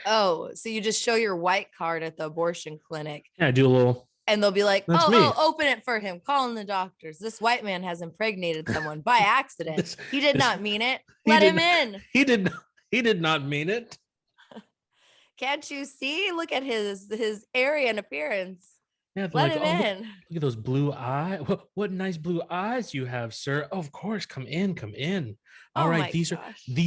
Oh, so you just show your white card at the abortion clinic. Yeah, I do a little. And they'll be like, That's me. open it for him. Call in the doctors. This white man has impregnated someone by accident. He did not mean it. Let him in. He did not mean it. Can't you see? Look at his Aryan appearance. Yeah, let him in. Look at those blue eyes. What nice blue eyes you have, sir. Oh, of course, come in. All right, these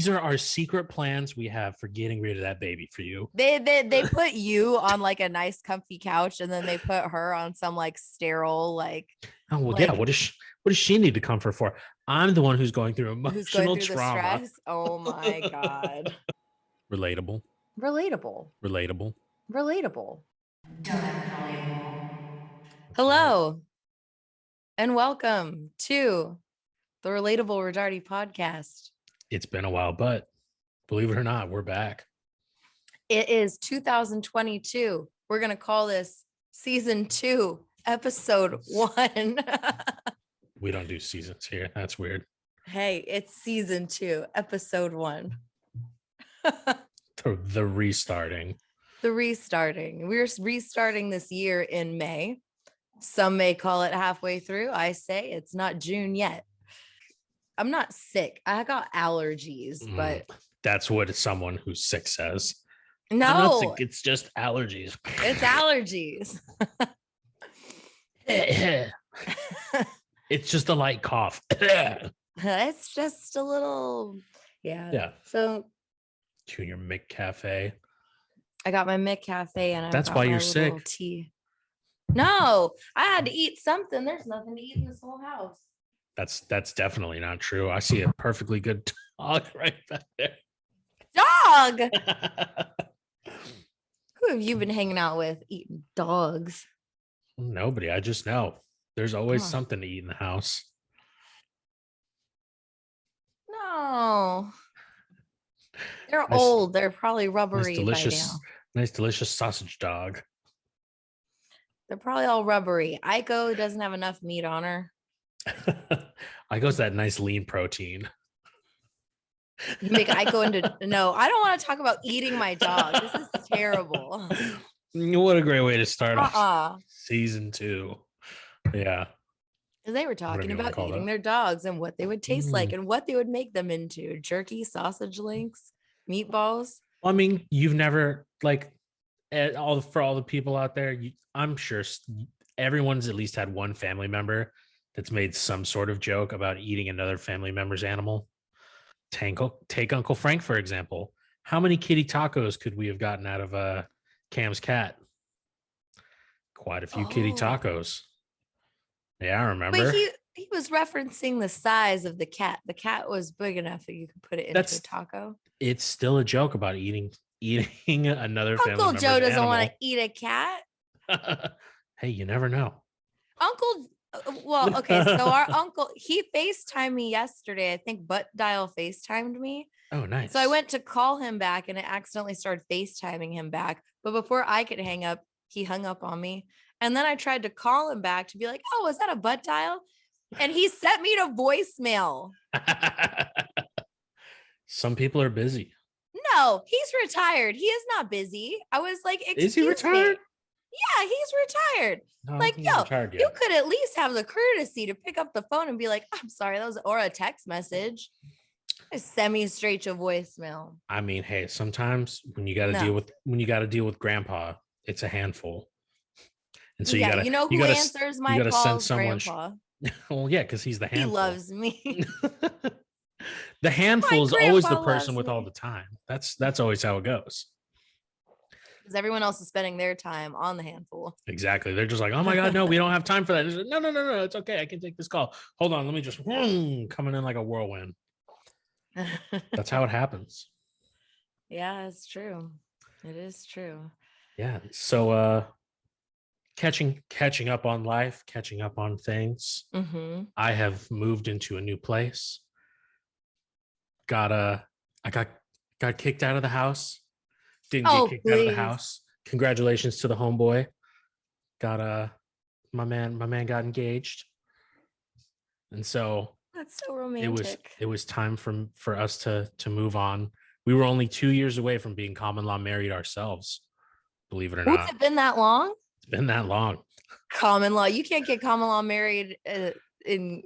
are our secret plans we have for getting rid of that baby for you. They put you on like a nice comfy couch, and then they put her on some like sterile like. Oh well, yeah. What does she need to comfort for? I'm the one who's going through emotional trauma. Oh my god. Relatable. Hello and welcome to the Relatable Rodarte podcast. It's been a while, but believe it or not, we're back. It is 2022. We're going to call this season 2, episode 1. We don't do seasons here. That's weird. Hey, it's season 2, episode 1. The restarting. We're restarting this year in May. Some may call it halfway through. I say it's not June yet. I'm not sick. I got allergies, but that's what someone who's sick says. No, I'm not sick, it's just allergies. It's allergies. It's just a light cough. It's just a little, yeah. So Junior McCafe. I got my McCafe and that's why you're sick. Tea. No, I had to eat something. There's nothing to eat in this whole house. That's definitely not true. I see a perfectly good dog right back there. Dog. Who have you been hanging out with eating dogs? Nobody. I just know there's always something to eat in the house. No. They're old. They're probably rubbery. Nice, delicious sausage dog. They're probably all rubbery. Aiko doesn't have enough meat on her. Aiko's that nice lean protein. You make Aiko into... No, I don't want to talk about eating my dog. This is terrible. What a great way to start off season 2. Yeah. Because they were talking about eating their dogs and what they would taste like and what they would make them into. Jerky, sausage links, meatballs. I mean, you've never, like, for all the people out there, I'm sure everyone's at least had one family member that's made some sort of joke about eating another family member's animal. Take Uncle Frank, for example. How many kitty tacos could we have gotten out of Cam's cat? Quite a few kitty tacos. Yeah, I remember. But he was referencing the size of the cat. The cat was big enough that you could put it into a taco. It's still a joke about eating another family member's Uncle Joe doesn't animal. Want to eat a cat. Hey, you never know. Well, okay. So our uncle, he FaceTimed me yesterday. I think Butt Dial FaceTimed me. Oh, nice. So I went to call him back and it accidentally started FaceTiming him back. But before I could hang up, he hung up on me. And then I tried to call him back to be like, oh, was that a butt dial? And he sent me to voicemail. Some people are busy. No, he's retired. He is not busy. I was like, is he retired? Yeah, he's retired. No, like, yo, you could at least have the courtesy to pick up the phone and be like, I'm sorry, that was, or a text message. Send me straight to voicemail. I mean, hey, sometimes when you got to deal with grandpa, it's a handful. And so who answers my calls? Grandpa. Well, yeah, because he's the handful. He loves me. The handful is always the person with all the time. That's always how it goes. Because everyone else is spending their time on the handful. Exactly. They're just like, oh my God, no, we don't have time for that. Like, no, it's okay. I can take this call. Hold on, let me just coming in like a whirlwind. That's how it happens. Yeah, it's true. It is true. Yeah. So catching up on life, catching up on things. Mm-hmm. I have moved into a new place. I got kicked out of the house. Didn't get kicked out of the house. Congratulations to the homeboy. Got my man got engaged. And so that's so romantic. It was time for us to move on. We were only 2 years away from being common law married ourselves. Believe it or Oh, not. has it been that long? It's been that long. Common law. You can't get common law married in.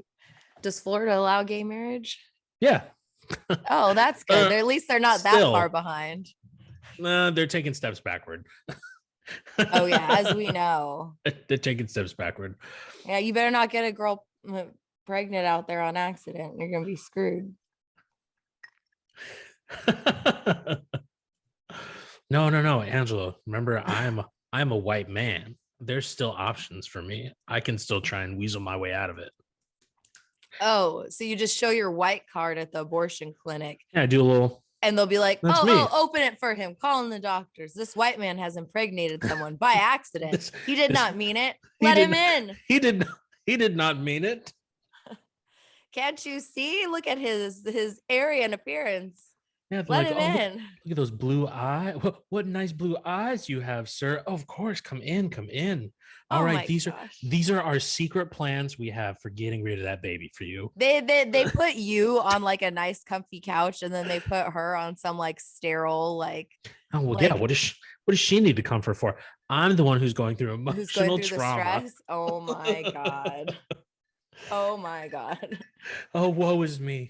Does Florida allow gay marriage? Yeah. Oh, that's good. At least they're not that far Still. behind. They're taking steps backward. Oh yeah, as we know. They're taking steps backward. Yeah, you better not get a girl pregnant out there on accident. You're gonna be screwed. No, Angela. Remember, I'm a white man. There's still options for me. I can still try and weasel my way out of it. Oh, so you just show your white card at the abortion clinic. Yeah, I do a little. And they'll be like, That's me. open it for him. Calling the doctors. This white man has impregnated someone by accident. He did not mean it. Let him in. He did not mean it. Can't you see? Look at his Aryan appearance. Yeah, let him in. Look at those blue eyes. What nice blue eyes you have, sir. Oh, of course, come in. All right, these are our secret plans we have for getting rid of that baby for you. They put you on like a nice comfy couch, and then they put her on some like sterile like. Oh well, yeah. What does she need to comfort for? I'm the one who's going through emotional trauma. Oh my god. Oh my god. Oh, woe is me.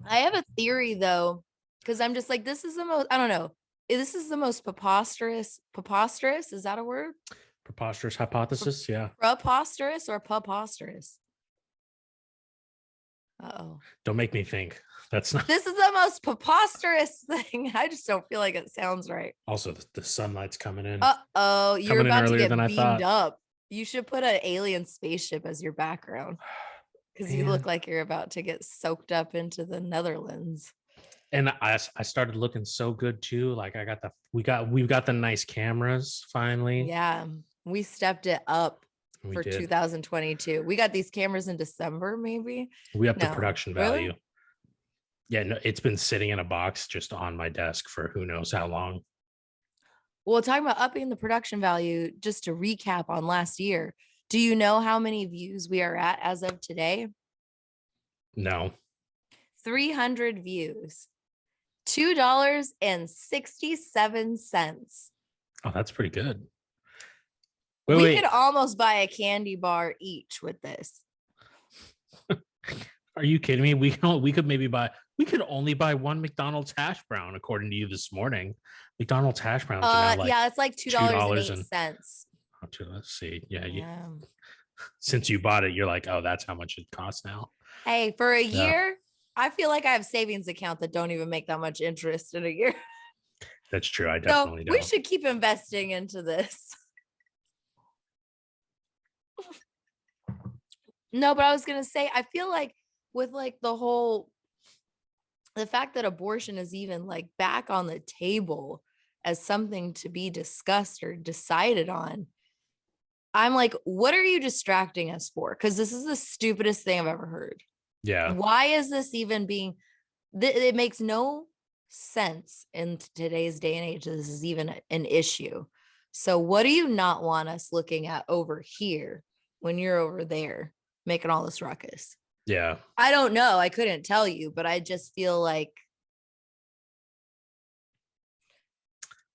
I have a theory though, because I'm just like, this is the most, I don't know. This is the most preposterous. Is that a word? Preposterous hypothesis. Yeah. Preposterous or preposterous? Uh-oh. Don't make me think. That's not. This is the most preposterous thing. I just don't feel like it sounds right. Also, the sunlight's coming in. Uh-oh. You're about to get beamed thought. up. You should put an alien spaceship as your background. Because you look like you're about to get soaked up into the Netherlands. And I started looking so good too. Like we've got the nice cameras finally. Yeah, we stepped it up for 2022. We got these cameras in December, maybe. We upped the production value. Really? Yeah, no, it's been sitting in a box just on my desk for who knows how long. Well, talking about upping the production value, just to recap on last year, do you know how many views we are at as of today? No. 300 views. $2.67. Oh, that's pretty good. We could almost buy a candy bar each with this. Are you kidding me? We could only buy one McDonald's hash brown, according to you this morning. McDonald's hash browns are now like it's like $2.08. Let's see. Yeah. Since you bought it, you're like, oh, that's how much it costs now. Hey, for a year, I feel like I have savings account that don't even make that much interest in a year. That's true. I definitely don't. We should keep investing into this. No, but I was going to say, I feel like with like the fact that abortion is even like back on the table as something to be discussed or decided on, I'm like, what are you distracting us for? Because this is the stupidest thing I've ever heard. Yeah. Why is this even being, it makes no sense in today's day and age. This is even an issue. So what do you not want us looking at over here when you're over there making all this ruckus? Yeah. I don't know. I couldn't tell you, but I just feel like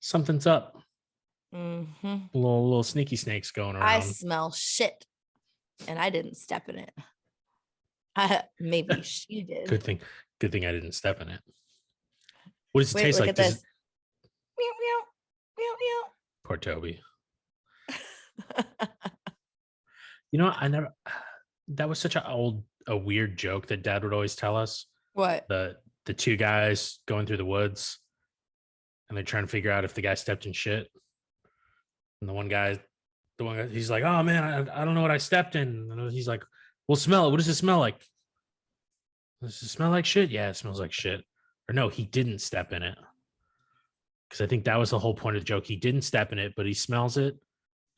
something's up. Mm-hmm. Little sneaky snakes going around. I smell shit, and I didn't step in it. Maybe she did. Good thing I didn't step in it. What does it taste like? Meow, meow, meow, meow. Poor Toby. You know, that was such a weird joke that Dad would always tell us. What? The two guys going through the woods, and they're trying to figure out if the guy stepped in shit. And the one guy, he's like, oh man, I don't know what I stepped in. And he's like, well, smell it. What does it smell like? Does it smell like shit? Yeah, it smells like shit. Or no, he didn't step in it. Because I think that was the whole point of the joke. He didn't step in it, but he smells it.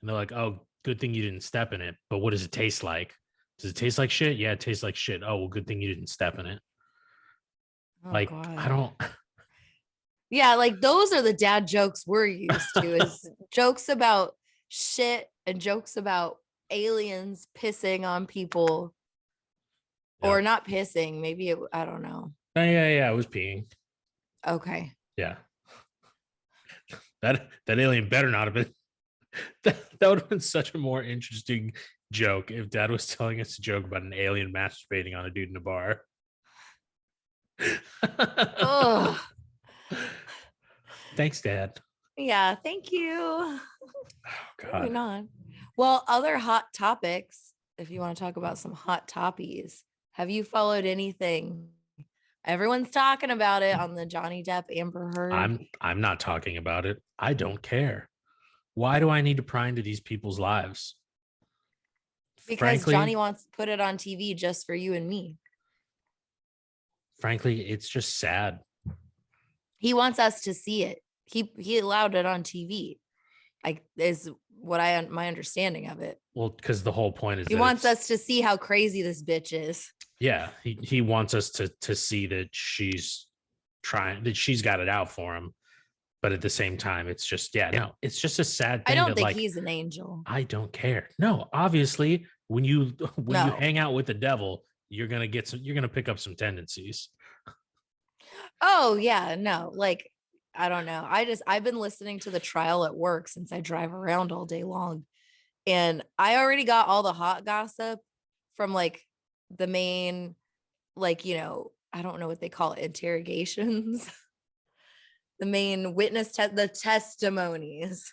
And they're like, oh, good thing you didn't step in it. But what does it taste like? Does it taste like shit? Yeah, it tastes like shit. Oh, well, good thing you didn't step in it. Oh, like, God. I don't. Yeah, like those are the dad jokes we're used to, is jokes about shit and jokes about aliens pissing on people. Yeah. Or not pissing. Maybe I don't know. Yeah. I was peeing. Okay. Yeah. That alien better not have been. That would have been such a more interesting joke if Dad was telling us a joke about an alien masturbating on a dude in a bar. Oh, Thanks, Dad. yeah. Thank you. Oh God. Moving on. Well, other hot topics. If you want to talk about some hot toppies, have you followed anything? Everyone's talking about it on the Johnny Depp Amber Heard I'm not talking about it. I don't care. Why do I need to pry into these people's lives? because Johnny Frankly, wants to put it on TV just for you and me. it's just sad. He wants us to see it. He allowed it on TV. Like is what my understanding of it. Well, because the whole point is He wants us to see how crazy this bitch is. yeah, he wants us to see that she's got it out for him. But at the same time, it's just, no, it's just a sad thing. I don't that, think like, he's an angel. I don't care. No, obviously, when you No. hang out with the devil, you're gonna pick up some tendencies. Oh yeah, no, like I don't know. I've been listening to the trial at work since I drive around all day long. And I already got all the hot gossip from like the main, like, I don't know what they call it, interrogations. The main the testimonies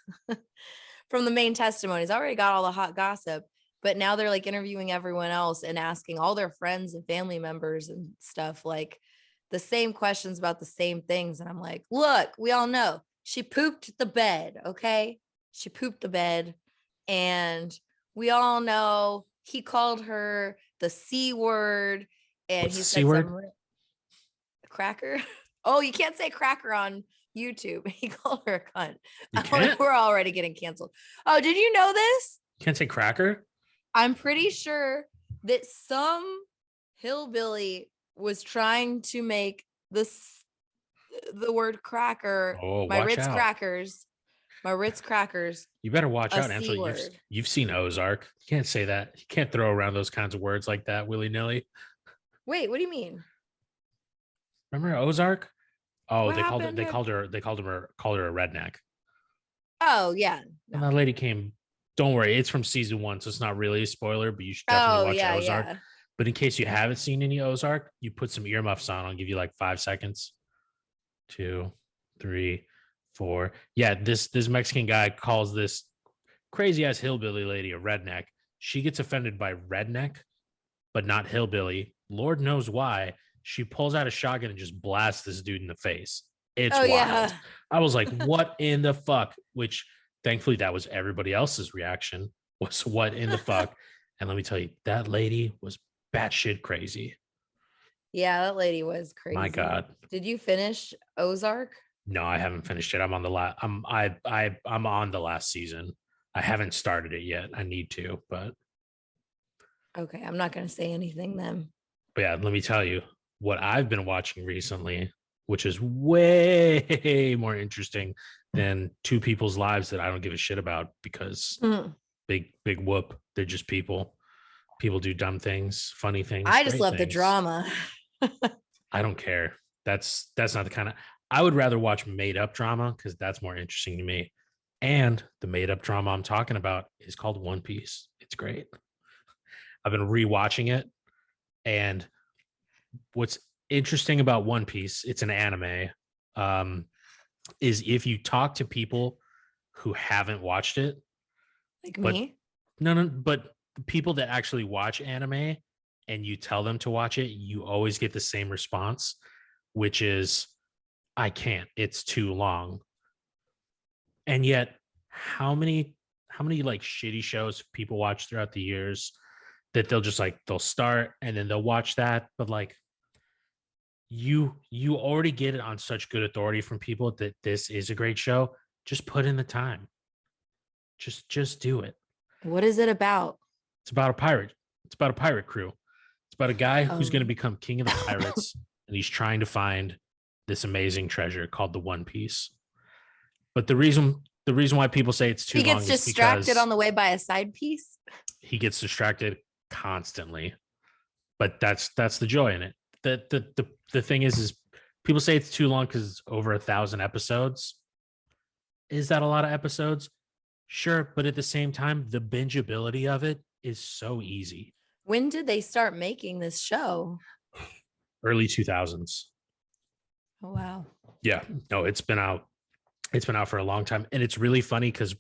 from the main testimonies. I already got all the hot gossip, but now they're like interviewing everyone else and asking all their friends and family members and stuff like the same questions about the same things. And I'm like, look, we all know she pooped the bed. Okay. She pooped the bed. And we all know he called her the C word. And What's he the said C word? some cracker. Oh, you can't say cracker on YouTube. He called her a cunt. You can't? We're already getting canceled. Oh, did you know this? Can't say cracker? I'm pretty sure that some hillbilly was trying to make the word cracker, Oh, my watch Ritz out. crackers, You better watch out, C Angela. word. You've seen Ozark. You can't say that. You can't throw around those kinds of words like that willy-nilly. Wait, what do you mean? Remember Ozark? Oh, What they called happened? called her a redneck. Oh yeah. And No. that lady came. Don't worry, it's from season 1, so it's not really a spoiler, but you should definitely watch Ozark. Yeah. But in case you haven't seen any Ozark, you put some earmuffs on. I'll give you like 5 seconds. 2, 3, 4. Yeah, this Mexican guy calls this crazy ass hillbilly lady a redneck. She gets offended by redneck, but not hillbilly. Lord knows why. She pulls out a shotgun and just blasts this dude in the face. It's wild. Yeah. I was like, what in the fuck? Which thankfully that was everybody else's reaction, was what in the fuck. And let me tell you, that lady was batshit crazy. Yeah, that lady was crazy. My God. Did you finish Ozark? No, I haven't finished it. I'm on the last. I'm on the last season. I haven't started it yet. I need to, but Okay, I'm not going to say anything then. But yeah, let me tell you what I've been watching recently, which is way more interesting than two people's lives that I don't give a shit about because big whoop. They're just people. People do dumb things, funny things. I just love things. the drama. I don't care. That's not the kind of. I would rather watch made up drama because that's more interesting to me. And the made up drama I'm talking about is called One Piece. It's great. I've been rewatching it. And what's interesting about One Piece, it's an anime, is if you talk to people who haven't watched it, like me? No, but people that actually watch anime and you tell them to watch it, you always get the same response, which is, I can't, it's too long. And yet, how many like shitty shows people watch throughout the years that they'll start and then they'll watch that, but like you already get it on such good authority from people that this is a great show. Just put in the time. Just do it. What is it about? It's about a pirate. It's about a pirate crew. It's about a guy who's going to become king of the pirates and he's trying to find this amazing treasure called the One Piece. But the reason why people say it's too long, he gets distracted on the way by a side piece. He gets distracted constantly, but that's the joy in it. the thing is people say it's too long because it's over 1,000 episodes. Is that a lot of episodes? Sure, but at the same time, the bingeability of it is so easy. When did they start making this show? Early 2000s. Oh wow. Yeah, no, it's been out for a long time, and it's really funny because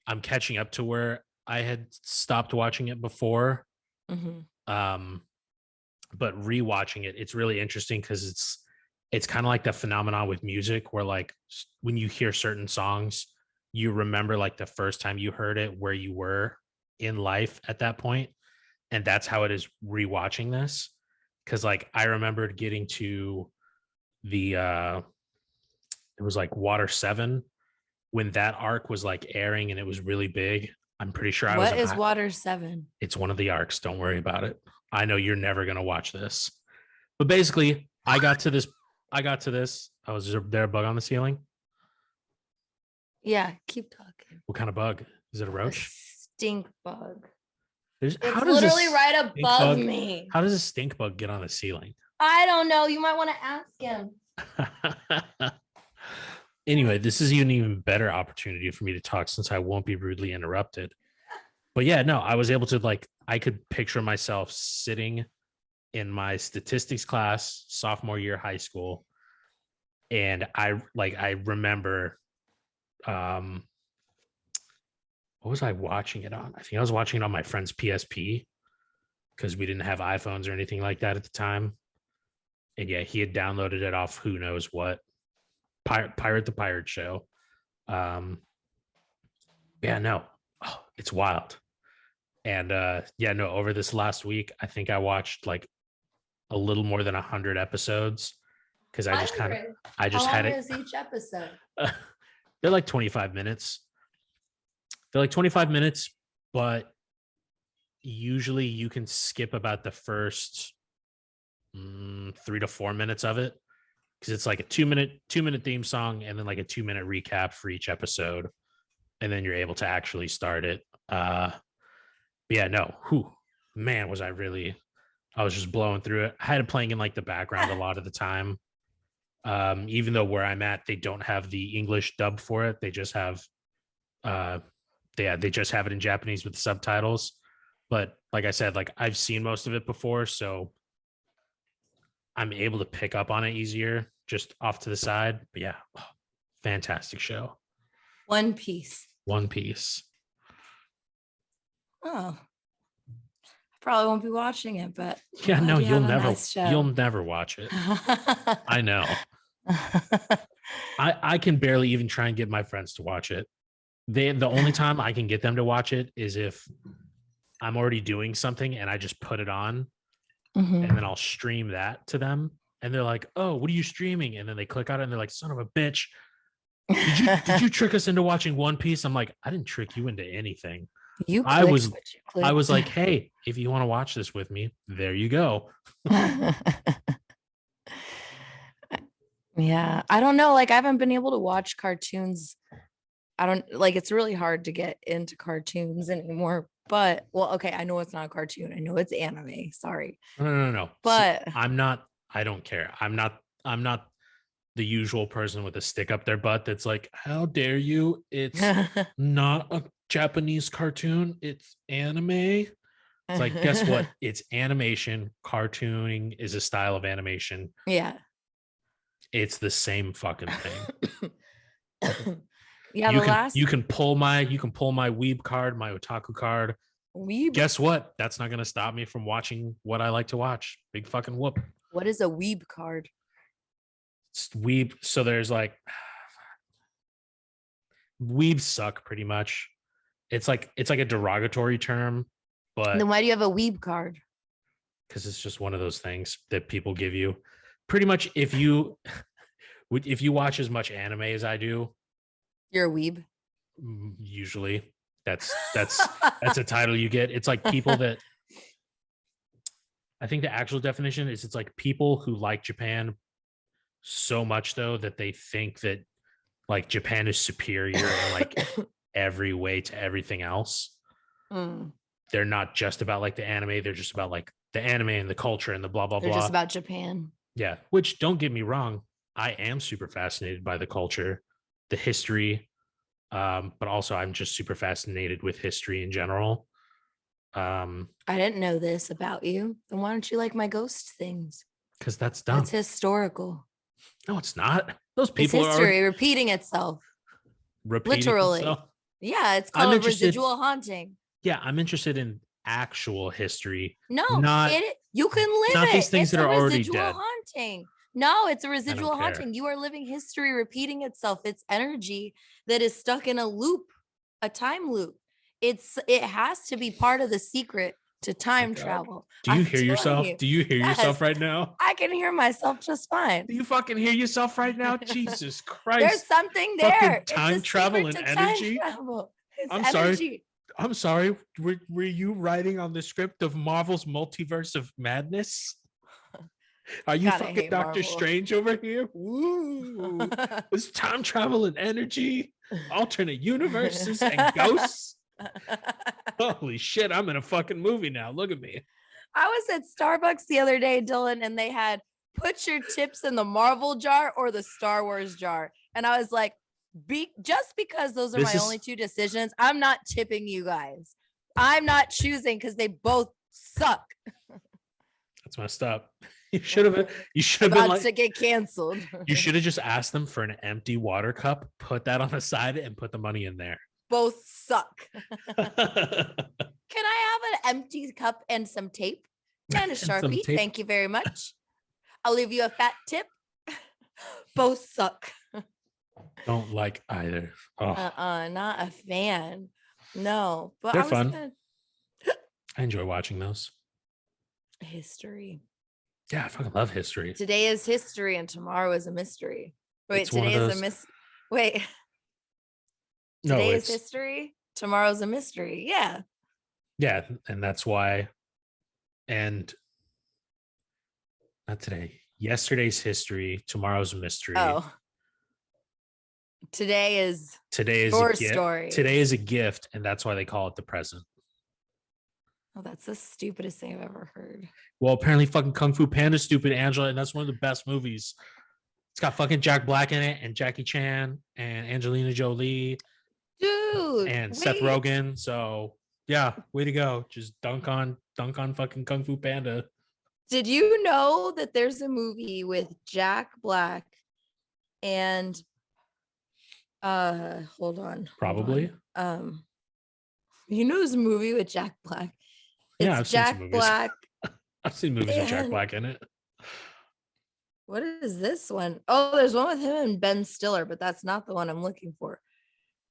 I'm catching up to where I had stopped watching it before. But rewatching it, it's really interesting because it's kind of like the phenomenon with music where like when you hear certain songs, you remember like the first time you heard it, where you were in life at that point. And that's how it is rewatching this. Cause like I remembered getting to the it was like Water 7 when that arc was like airing and it was really big. I'm pretty sure What is Water 7? It's one of the arcs. Don't worry about it. I know you're never gonna watch this. But basically, I got to this. Oh, is there a bug on the ceiling? Yeah, keep talking. What kind of bug? Is it a roach? Stink bug. It's literally right above me. How does a stink bug get on the ceiling? I don't know. You might want to ask him. Anyway, this is an even better opportunity for me to talk since I won't be rudely interrupted. But yeah, no, I was able to I could picture myself sitting in my statistics class, sophomore year high school. And I remember, what was I watching it on? I think I was watching it on my friend's PSP because we didn't have iPhones or anything like that at the time. And yeah, he had downloaded it off who knows what, Pirate the Pirate Show. Yeah, no, it's wild. And yeah, no, over this last week, I think I watched like a little more than 100 episodes because I just had it. How long is each episode? They're like 25 minutes. But usually you can skip about the first 3 to 4 minutes of it because it's like a 2-minute theme song and then like a 2-minute recap for each episode, and then you're able to actually start it. Yeah, no, man, was I was just blowing through it. I had it playing in like the background a lot of the time. Even though where I'm at, they don't have the English dub for it. They just have they just have it in Japanese with the subtitles. But like I said, like I've seen most of it before, so I'm able to pick up on it easier just off to the side. But yeah, fantastic show. One Piece. Oh, I probably won't be watching it, but yeah, no, you'll never watch it. I know. I can barely even try and get my friends to watch it. The only time I can get them to watch it is if I'm already doing something and I just put it on, and then I'll stream that to them, and they're like, "Oh, what are you streaming?" And then they click on it and they're like, "Son of a bitch, did you trick us into watching One Piece?" I'm like, "I didn't trick you into anything. I was like, hey, if you want to watch this with me, there you go." Yeah, I don't know. Like, I haven't been able to watch cartoons. It's really hard to get into cartoons anymore. But, well, okay, I know it's not a cartoon. I know it's anime. Sorry. No. But see, I don't care. I'm not the usual person with a stick up their butt that's like, how dare you? It's not a Japanese cartoon, it's anime. It's like, guess what? It's animation. Cartooning is a style of animation. Yeah. It's the same fucking thing. Yeah, you can pull my weeb card, my otaku card. Weeb? Guess what? That's not gonna stop me from watching what I like to watch. Big fucking whoop. What is a weeb card? It's weeb. So there's like weebs suck pretty much. It's like a derogatory term, but then why do you have a weeb card? Because it's just one of those things that people give you. Pretty much, if you watch as much anime as I do, you're a weeb. Usually, that's a title you get. It's like people that I think the actual definition is it's like people who like Japan so much though that they think that like Japan is superior in like every way to everything else. they're not just about like the anime, they're just about like the anime and the culture and the blah blah They're blah. just about Japan. Yeah, which don't get me wrong, I am super fascinated by the culture, the history, but also I'm just super fascinated with history in general. I didn't know this about you. Then why don't you like my ghost things? Because that's dumb. That's historical. No, it's not. Those It's people are history repeating itself. repeating Literally. themselves. Yeah, it's I'm called interested- residual haunting. Yeah, I'm interested in actual history. No, not you can live not it. these things It's that a are already residual dead. haunting. No, it's a residual care. haunting. You are living history repeating itself. It's energy that is stuck in a loop, a time loop. It has to be part of the secret to time travel. Do you I'm hear telling yourself? you. Do you hear Yes. yourself right now? I can hear myself just fine. Do you fucking hear yourself right now? Jesus Christ. There's something Fucking there. time It's a travel secret and to time energy? travel. It's I'm sorry. energy. I'm sorry. Were you writing on the script of Marvel's Multiverse of Madness? Are you God, I fucking hate Doctor Marvel. Strange over here? Woo! It's time travel and energy, alternate universes and ghosts. Holy shit! I'm in a fucking movie now. Look at me. I was at Starbucks the other day, Dylan, and they had put your tips in the Marvel jar or the Star Wars jar. And I was like, just because those are my only two decisions, I'm not tipping you guys. I'm not choosing because they both suck. That's messed up. You should have been About like to get canceled. you should have just asked them for an empty water cup, put that on the side, and put the money in there. Both suck. Can I have an empty cup and some tape and a Sharpie? tape. Thank you very much. I'll leave you a fat tip. Both suck. Don't like either. Oh, Not a fan. No, but they're I was fun. I enjoy watching those. History. Yeah, I fucking love history. Today is history and tomorrow is a mystery. Wait, It's one today of is a those- wait. No, Today is it's history. Tomorrow's a mystery. Yeah. yeah, and that's why. And not today. Yesterday's history. Tomorrow's a mystery. Oh. Today is your a story. Today is a gift, and that's why they call it the present. Oh, that's the stupidest thing I've ever heard. Well, apparently fucking Kung Fu Panda is stupid, Angela, and that's one of the best movies. It's got fucking Jack Black in it, and Jackie Chan, and Angelina Jolie, Dude, and Seth Rogen. So yeah, way to go. Just dunk on fucking Kung Fu Panda. Did you know that there's a movie with Jack Black and hold on. Probably. You know there's a movie with Jack Black. Yeah, It's I've seen Jack some movies. Black. I've seen movies with Jack and- Black in it. What is this one? Oh, there's one with him and Ben Stiller, but that's not the one I'm looking for.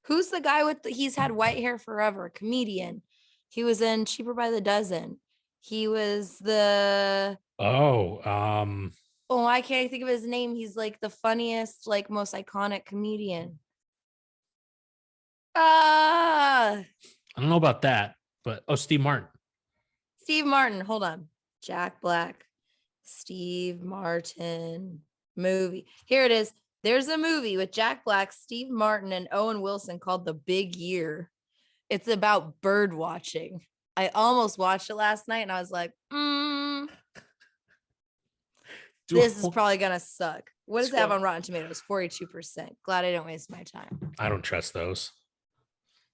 Who's the guy with he's had white hair forever, comedian. He was in Cheaper by the Dozen. He was the I can't think of his name. He's like the funniest, like most iconic comedian. I don't know about that, but Steve Martin. Steve Martin. Hold on. Jack Black, Steve Martin movie. Here it is. There's a movie with Jack Black, Steve Martin, and Owen Wilson called The Big Year. It's about bird watching. I almost watched it last night and I was like, this is probably gonna suck. What does it have on Rotten Tomatoes? 42%. Glad I didn't waste my time. I don't trust those.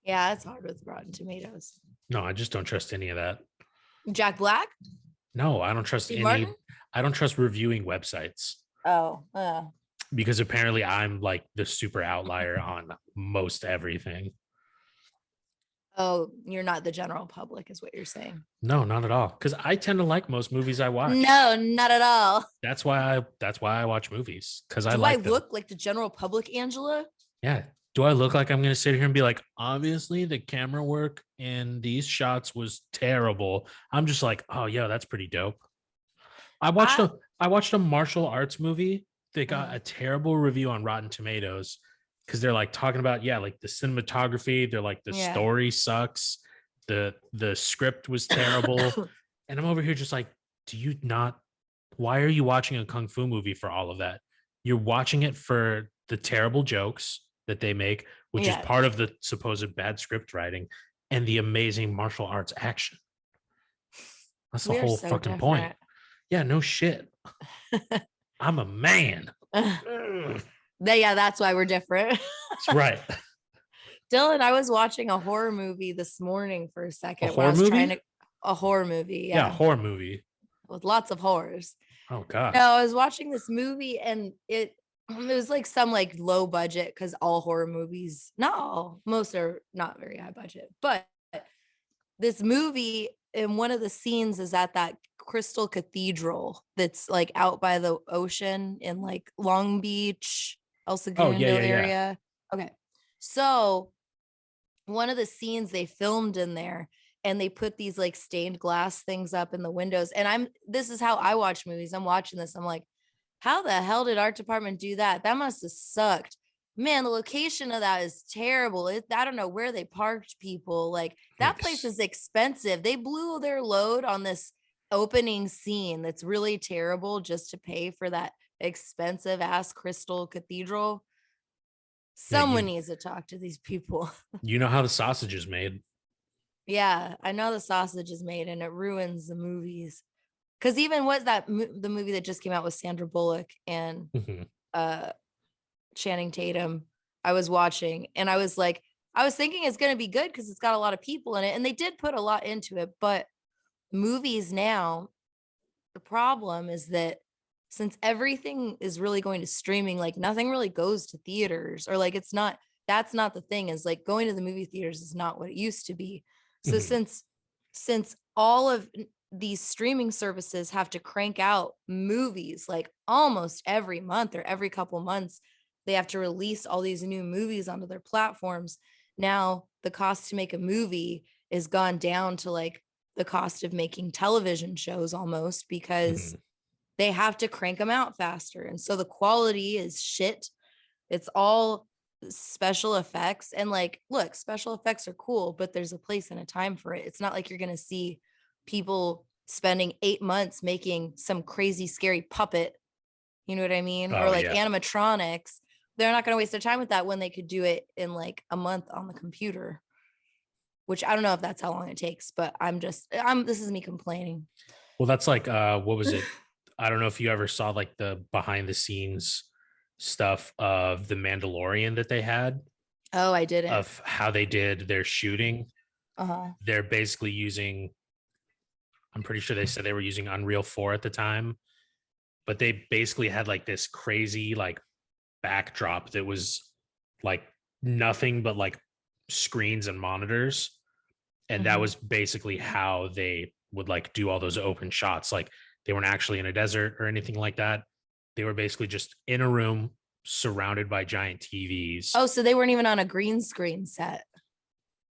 Yeah, it's hard with Rotten Tomatoes. No, I just don't trust any of that. Jack Black? No, I don't trust Steve any. Martin? I don't trust reviewing websites Oh, because apparently I'm like the super outlier on most everything. oh, you're not the general public, is what you're saying. No, not at all. Because I tend to like most movies I watch. No, not at all. That's why I watch movies. Because I Do like I them. look like the general public, Angela? Yeah. Do I look like I'm going to sit here and be like, obviously the camera work in these shots was terrible? I'm just like, oh, yeah, that's pretty dope. I watched a martial arts movie that got a terrible review on Rotten Tomatoes because they're like talking about, like the cinematography. They're like, the story sucks. The script was terrible. And I'm over here just like, why are you watching a Kung Fu movie for all of that? You're watching it for the terrible jokes that they make, which is part of the supposed bad script writing. and the amazing martial arts action. That's the We're whole so fucking point. different. Yeah, no shit. I'm a man. Yeah, that's why we're different. That's right. Dylan, I was watching a horror movie this morning for a A second when I horror was trying movie? to a horror movie, Yeah, yeah, horror movie. with lots of horrors. Oh god. No, I was watching this movie and it was like some like low budget because all horror movies, not all, most are not very high budget, but this movie in one of the scenes is at that crystal cathedral that's like out by the ocean in like Long Beach, El Oh Segundo yeah. area. Okay. So one of the scenes they filmed in there and they put these like stained glass things up in the windows. And this is how I watch movies. I'm watching this. I'm like, how the hell did art department do that? That must have sucked. Man, the location of that is terrible. I don't know where they parked people. Like that place is expensive. They blew their load on this opening scene that's really terrible just to pay for that expensive ass crystal cathedral. Someone needs to talk to these people. You know how the sausage is made. Yeah, I know the sausage is made and it ruins the movies. Because even what the movie that just came out with Sandra Bullock and Channing Tatum, I was watching and I was thinking it's going to be good because it's got a lot of people in it. And they did put a lot into it. But movies now, the problem is that since everything is really going to streaming, like nothing really goes to theaters or like that's not the thing is like going to the movie theaters is not what it used to be. So since all of these streaming services have to crank out movies like almost every month or every couple months, they have to release all these new movies onto their platforms. Now the cost to make a movie is gone down to like the cost of making television shows almost because they have to crank them out faster. And so the quality is shit. It's all special effects. And like, look, special effects are cool, but there's a place and a time for it. It's not like you're going to see people spending 8 months making some crazy, scary puppet. You know what I mean? Or like animatronics. They're not going to waste their time with that when they could do it in like a month on the computer, which I don't know if that's how long it takes, but this is me complaining. Well, that's like, what was it? I don't know if you ever saw like the behind the scenes stuff of the Mandalorian that they had. Oh, I didn't. Of how they did their shooting. Uh-huh. They're basically using, I'm pretty sure they said they were using Unreal 4 at the time, but they basically had like this crazy like backdrop that was like nothing but like screens and monitors. And that was basically how they would like do all those open shots. Like they weren't actually in a desert or anything like that. They were basically just in a room surrounded by giant TVs. Oh, so they weren't even on a green screen set.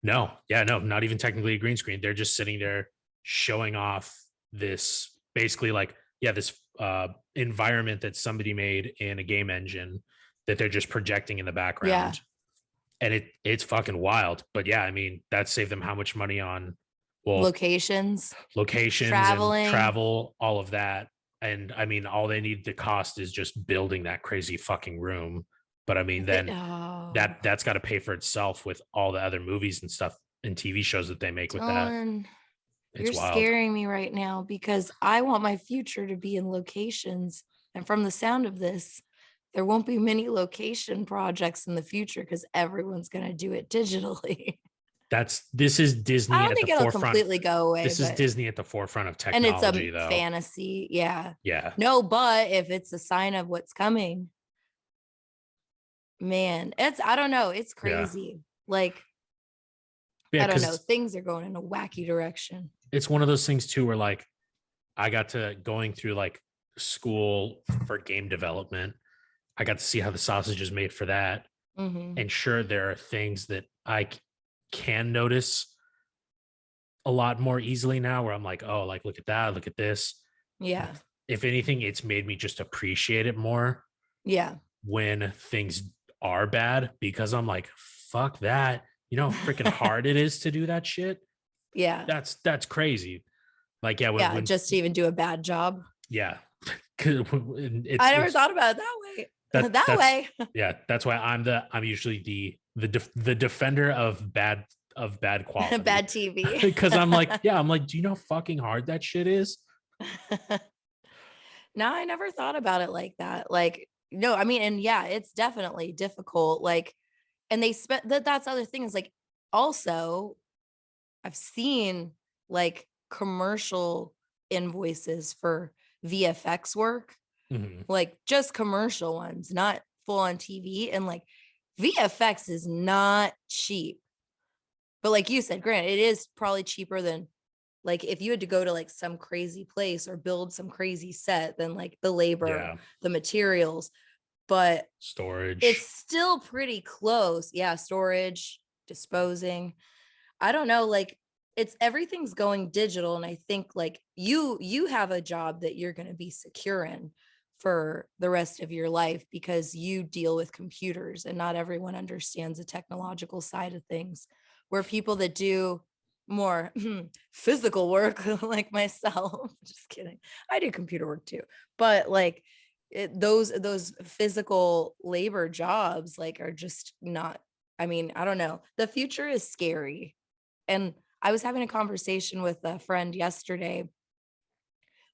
No, not even technically a green screen. They're just sitting there showing off this basically like, this environment that somebody made in a game engine that they're just projecting in the background. Yeah. And it's fucking wild. But yeah, I mean, that saved them how much money on locations, traveling, and travel, all of that. And I mean, all they need to cost is just building that crazy fucking room. But I mean, then that's got to pay for itself with all the other movies and stuff and TV shows that they make with that. You're wild. Scaring me right now because I want my future to be in locations. And from the sound of this, there won't be many location projects in the future because everyone's going to do it digitally. This is Disney. I don't think it'll completely go away. This is Disney at the forefront of technology, and it's a fantasy. Yeah. Yeah. No, but if it's a sign of what's coming, man, I don't know. It's crazy. Yeah. Like, I don't know. Things are going in a wacky direction. It's one of those things too, where like I got to going through like school for game development. I got to see how the sausage is made for that. And sure, there are things that I can notice a lot more easily now where I'm like, oh, like, look at that. Look at this. Yeah. If anything, it's made me just appreciate it more. Yeah. When things are bad, because I'm like, fuck that. You know how freaking hard it is to do that shit. Yeah. That's crazy. Like, yeah. When just to even do a bad job. Yeah. I never thought about it that way. That way. Yeah. That's why I'm usually the defender of bad of bad quality. Bad TV. Because I'm like, do you know how fucking hard that shit is? No, I never thought about it like that. Like, no, I mean, and yeah, it's definitely difficult. Like, and they spent that's the other thing is like, also, I've seen like commercial invoices for VFX work, like just commercial ones, not full on TV. And like VFX is not cheap. But like you said, Grant, it is probably cheaper than like if you had to go to like some crazy place or build some crazy set, then like the labor, the materials, but storage, it's still pretty close. Yeah, storage, disposing. I don't know, like it's everything's going digital. And I think like you have a job that you're going to be secure in for the rest of your life because you deal with computers and not everyone understands the technological side of things. Where people that do more physical work like myself, just kidding, I do computer work too, but like those physical labor jobs like are just not, I mean, I don't know, the future is scary. And I was having a conversation with a friend yesterday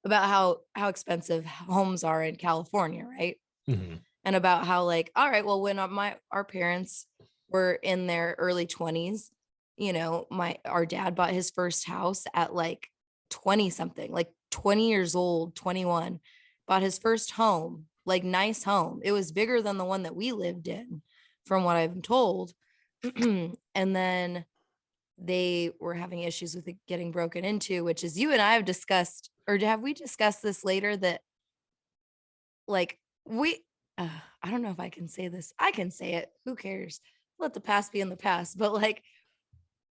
about how expensive homes are in California, right? And about how like, all right, well, when our parents were in their early 20s, you know, our dad bought his first house at like 20 something, like 20 years old, 21, bought his first home, like nice home. It was bigger than the one that we lived in, from what I've been told. And then they were having issues with it getting broken into, which is you and I have discussed, or have we discussed this later, that like I don't know if I can say this. I can say it. Who cares? Let the past be in the past. But like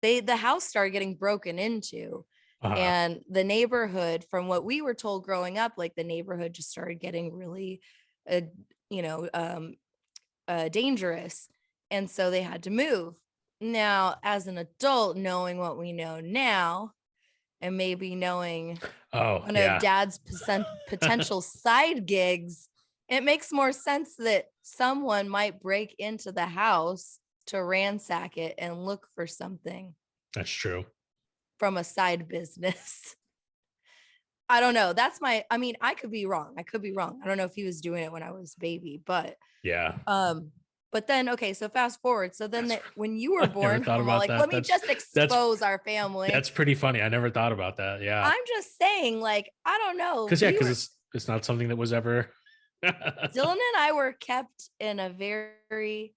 the house started getting broken into, and the neighborhood, from what we were told growing up, like the neighborhood just started getting really, dangerous. And so they had to move. Now, as an adult, knowing what we know now, and maybe knowing one of dad's potential side gigs, it makes more sense that someone might break into the house to ransack it and look for something. That's true. From a side business. I don't know. I mean, I could be wrong. I don't know if he was doing it when I was a baby, but yeah. But then, okay, so fast forward. So then when you were born, I'm like, let me just expose our family. That's pretty funny. I never thought about that. Yeah. I'm just saying, like, I don't know. Because it's not something that was ever. Dylan and I were kept in a very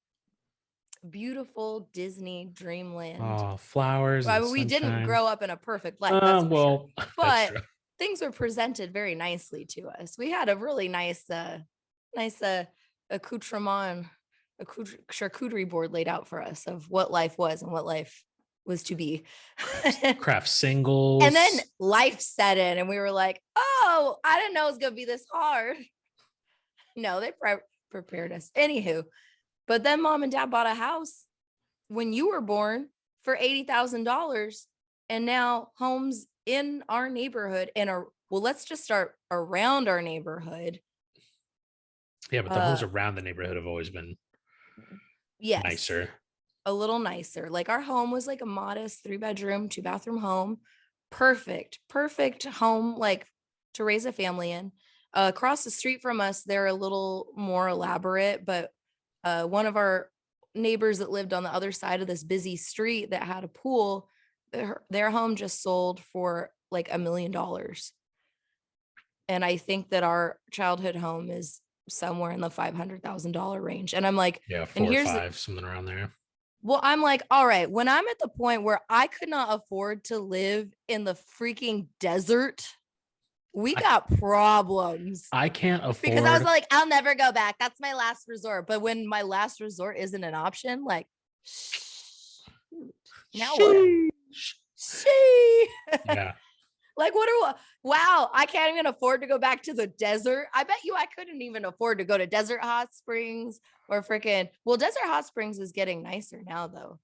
beautiful Disney dreamland. Oh, flowers. I mean, we didn't grow up in a perfect life. That's sure. But things were presented very nicely to us. We had a really nice accoutrement, a charcuterie board laid out for us of what life was and what life was to be. Craft singles. And then life set in and we were like, oh, I didn't know it was going to be this hard. No, they prepared us. Anywho, but then mom and dad bought a house when you were born for $80,000. And now homes in our neighborhood let's just start around our neighborhood. Yeah, but the homes around the neighborhood have always been nicer. A little nicer. Like our home was like a modest 3-bedroom, 2-bathroom home. Perfect home, like to raise a family in. Across the street from us, they're a little more elaborate, but one of our neighbors that lived on the other side of this busy street that had a pool, their home just sold for like $1 million. And I think that our childhood home is somewhere in the $500,000 range. And I'm like, 4 or 5, something around there. Well, I'm like, all right, when I'm at the point where I could not afford to live in the freaking desert, we got problems. I can't afford, because I was like, I'll never go back. That's my last resort. But when my last resort isn't an option, like, now what? Yeah. Like, wow, I can't even afford to go back to the desert. I bet you I couldn't even afford to go to Desert Hot Springs or Desert Hot Springs is getting nicer now, though.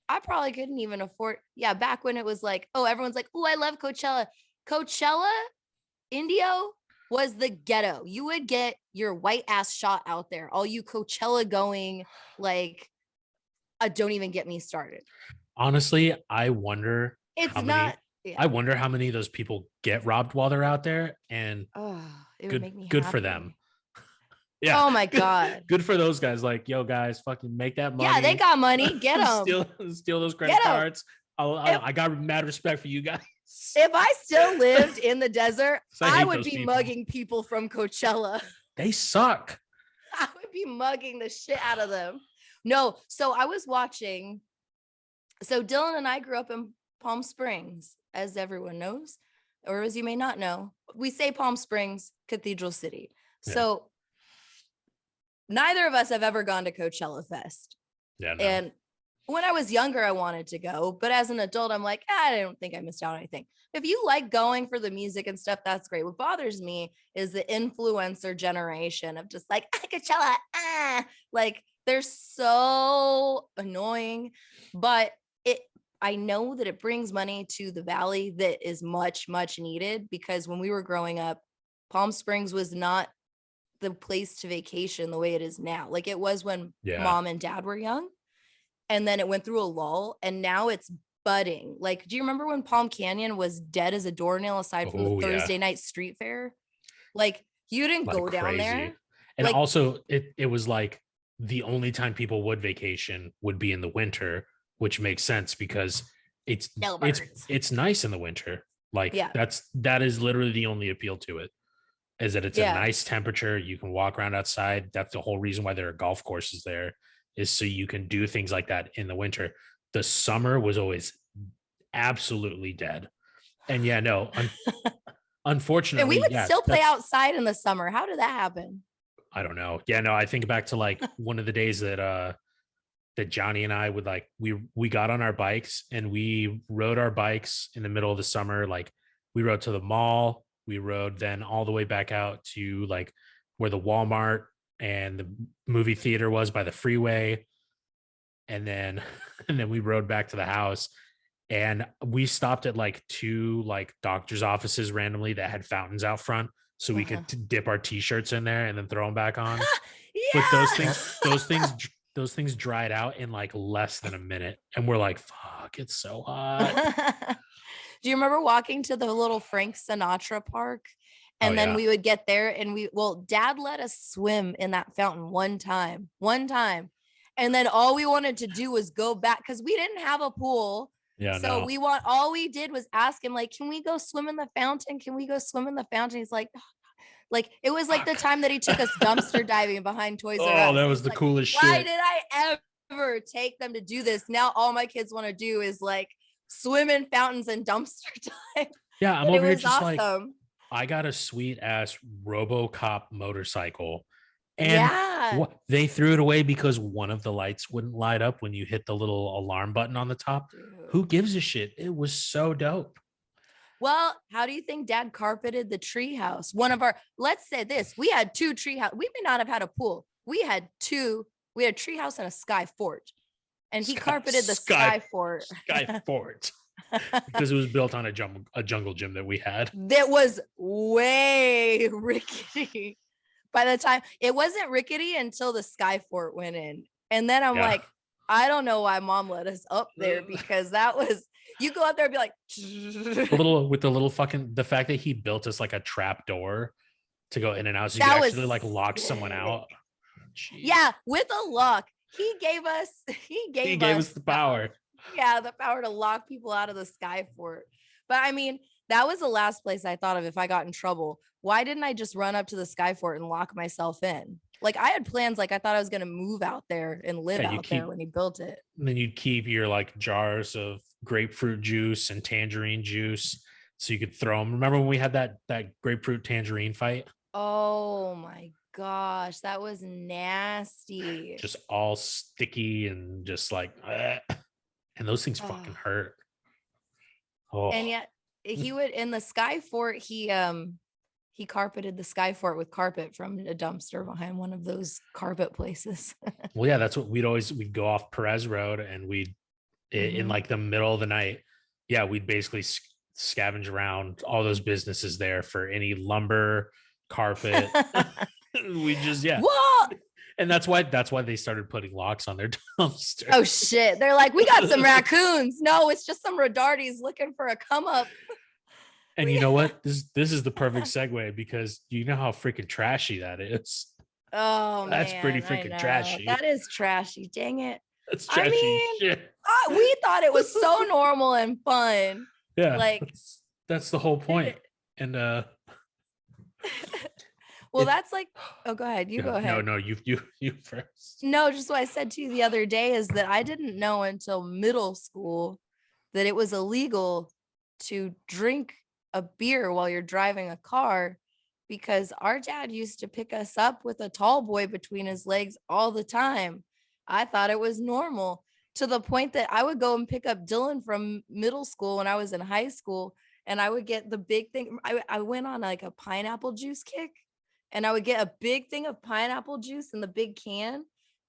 I probably couldn't even afford. Yeah, back when it was like, oh, everyone's like, oh, I love Coachella. Coachella, Indio was the ghetto. You would get your white ass shot out there. All you Coachella going, like, don't even get me started. Honestly, I wonder It's how many. not. Yeah. I wonder how many of those people get robbed while they're out there, and Oh, it would good make me good for them. happy. Yeah, Oh my good, God. good for those guys. Like, yo, guys, fucking make that Yeah, they money, got money. Get them. steal those credit Get them. cards. If I got mad respect for you guys. if I still lived in the desert, 'Cause I I hate would those be people. mugging people from Coachella. They suck. I would be mugging the shit out of them. No, so I was watching. So Dylan and I grew up in Palm Springs, as everyone knows, or as you may not know. We say Palm Springs, Cathedral City. Yeah. So neither of us have ever gone to Coachella Fest. Yeah, no. And when I was younger, I wanted to go, but as an adult, I'm like, I don't think I missed out on anything. If you like going for the music and stuff, that's great. What bothers me is the influencer generation of just like, Coachella, like they're so annoying, but I know that it brings money to the valley that is much, much needed, because when we were growing up, Palm Springs was not the place to vacation the way it is now. Like it was when mom and dad were young. And then it went through a lull, and now it's budding. Like, do you remember when Palm Canyon was dead as a doornail aside from the Thursday night street fair? Like, you didn't go down there. And like, also it was like the only time people would vacation would be in the winter, which makes sense because it's nice in the winter. Like that is literally the only appeal to it, is that it's a nice temperature. You can walk around outside. That's the whole reason why there are golf courses there, is so you can do things like that in the winter. The summer was always absolutely dead. And yeah, no, unfortunately. And we would still play outside in the summer. How did that happen? I don't know. Yeah, no, I think back to like one of the days that Johnny and I would like, we got on our bikes and we rode our bikes in the middle of the summer. Like we rode to the mall. We rode then all the way back out to like where the Walmart and the movie theater was by the freeway. And then we rode back to the house, and we stopped at like two like doctor's offices randomly that had fountains out front, so we could dip our t-shirts in there and then throw them back on. But those things dried out in like less than a minute, and we're like, fuck, it's so hot. Do you remember walking to the little Frank Sinatra park? And then we would get there and dad let us swim in that fountain one time. And then all we wanted to do was go back because we didn't have a pool. Yeah. So all we did was ask him, like, can we go swim in the fountain? Can we go swim in the fountain? He's like it was like the time that he took us dumpster diving behind Toys R Us. Oh, that was the coolest shit. Why did I ever take them to do this? Now all my kids want to do is like swim in fountains and dumpster dive. Yeah, I'm over here just awesome. Like, I got a sweet ass RoboCop motorcycle, and they threw it away because one of the lights wouldn't light up when you hit the little alarm button on the top. Dude. Who gives a shit? It was so dope. Well, how do you think dad carpeted the treehouse? Let's say this, we had two treehouse. We may not have had a pool. We had a treehouse and a sky fort. And he carpeted the sky fort. Sky fort. Because it was built on a jungle gym that we had. That was way rickety. By the time it wasn't rickety until the sky fort went in. And then I'm like, I don't know why mom let us up there, because that was, you go out there and be like, the fact that he built us like a trap door to go in and out. So you could actually like lock someone out. Jeez. Yeah. With a lock. He gave us the power. Yeah, the power to lock people out of the sky fort. But I mean, that was the last place I thought of if I got in trouble. Why didn't I just run up to the sky fort and lock myself in? Like I had plans, like I thought I was going to move out there and live out there when he built it. And then you'd keep your like jars of grapefruit juice and tangerine juice so you could throw them. Remember when we had that grapefruit tangerine fight? Oh my gosh, that was nasty. Just all sticky and just like, and those things fucking hurt. Oh. And yet he would, in the sky fort, he carpeted the sky fort with carpet from a dumpster behind one of those carpet places. Well, yeah, that's what we'd go off Perez Road, and in like the middle of the night, we'd basically scavenge around all those businesses there for any lumber, carpet. We just, What? And that's why they started putting locks on their dumpster. Oh shit. They're like, we got some raccoons. No, it's just some Rodartes looking for a come up. And you know what? This is the perfect segue because you know how freaking trashy that is. Oh, That's man, pretty freaking trashy. That is trashy. Dang it. That's trashy shit. We thought it was so normal and fun. Yeah, like that's the whole point. And well, that's like, oh, go ahead. You go ahead. No, you first. No, just what I said to you the other day is that I didn't know until middle school that it was illegal to drink a beer while you're driving a car, because our dad used to pick us up with a tall boy between his legs all the time. I thought it was normal, to the point that I would go and pick up Dylan from middle school when I was in high school, and I would get the big thing. I went on like a pineapple juice kick, and I would get a big thing of pineapple juice in the big can,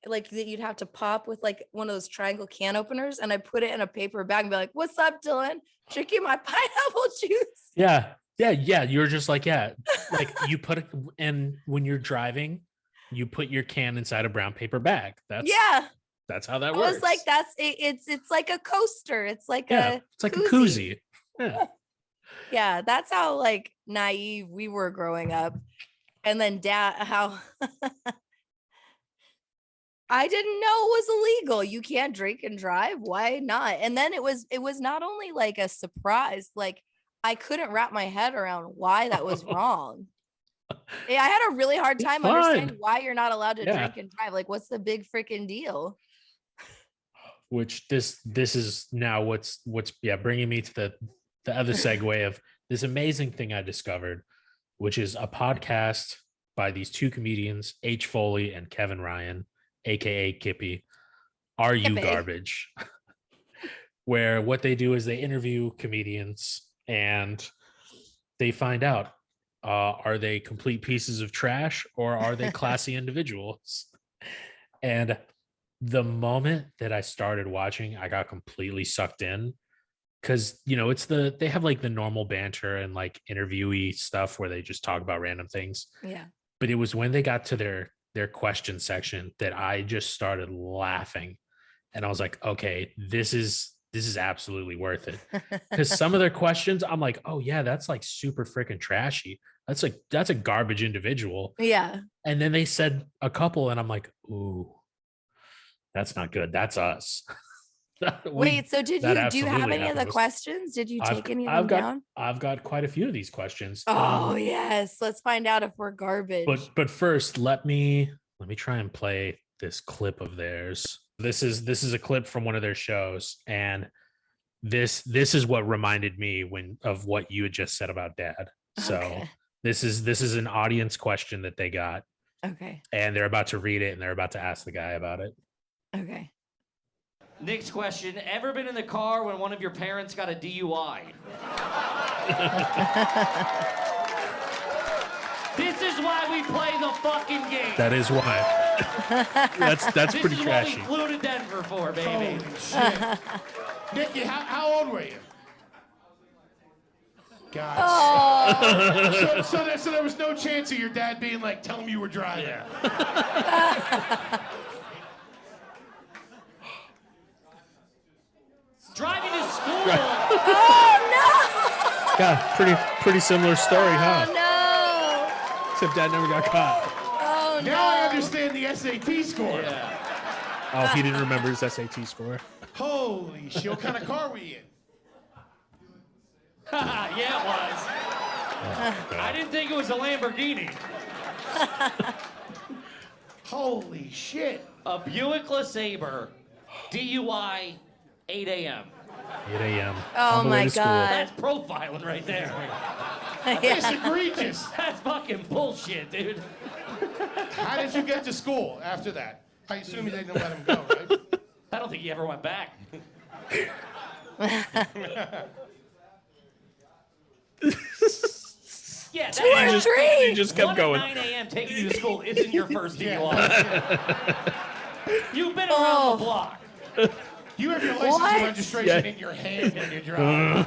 like that you'd have to pop with like one of those triangle can openers, and I put it in a paper bag and be like, "What's up, Dylan? Drinking my pineapple juice." Yeah. You're just like, like you put it, and when you're driving, you put your can inside a brown paper bag. That's how that works. I was like, it's like a coaster. It's like it's like a koozie. Yeah. Yeah, that's how like naive we were growing up. And then how I didn't know it was illegal. You can't drink and drive. Why not? And then it was not only like a surprise, like I couldn't wrap my head around why that was wrong. I had a really hard time understanding why you're not allowed to drink and drive. Like, what's the big freaking deal? Which this is now what's bringing me to the other segue of this amazing thing I discovered, which is a podcast by these two comedians, H. Foley and Kevin Ryan, aka Kippy. Are You Garbage? Where what they do is they interview comedians and they find out, are they complete pieces of trash or are they classy individuals? And the moment that I started watching, I got completely sucked in, because they have like the normal banter and like interviewee stuff where they just talk about random things. Yeah. But it was when they got to their question section that I just started laughing, and I was like, okay, this is absolutely worth it. Because some of their questions, I'm like, oh yeah, that's like super freaking trashy. That's a garbage individual. Yeah. And then they said a couple, and I'm like, ooh, that's not good. That's us. Wait, so do you have any of the questions? Did you take any of them down? I've got quite a few of these questions. Oh yes, let's find out if we're garbage. But first, let me try and play this clip of theirs. This is a clip from one of their shows, and this is what reminded me of what you had just said about Dad. So okay. This is an audience question that they got. Okay. And they're about to read it, and they're about to ask the guy about it. Okay. Next question. Ever been in the car when one of your parents got a DUI? This is why we play the fucking game. That is why. That's pretty trashy. This is what we flew to Denver for, baby. Holy shit. Nikki, how old were you? God. Oh. So there was no chance of your dad being like, tell him you were driving. Yeah. Driving to school. Oh no! Yeah, pretty similar story, huh? No. Except Dad never got caught. Oh no! Now I understand the SAT score. Yeah. Oh, he didn't remember his SAT score. Holy shit! What kind of car were you in? Yeah, it was. Oh, I didn't think it was a Lamborghini. Holy shit! A Buick LeSabre, DUI, 8 a.m. 8 a.m. Oh my God. That's profiling right there. It's egregious. That's fucking bullshit, dude. How did you get to school after that? I assume you didn't let him go, right? I don't think he ever went back. Yeah, Two or three. He just kept 1 going. at 9 a.m. taking you to school isn't your first DUI. You've been around the block. You have your license and registration in your hand when you drive.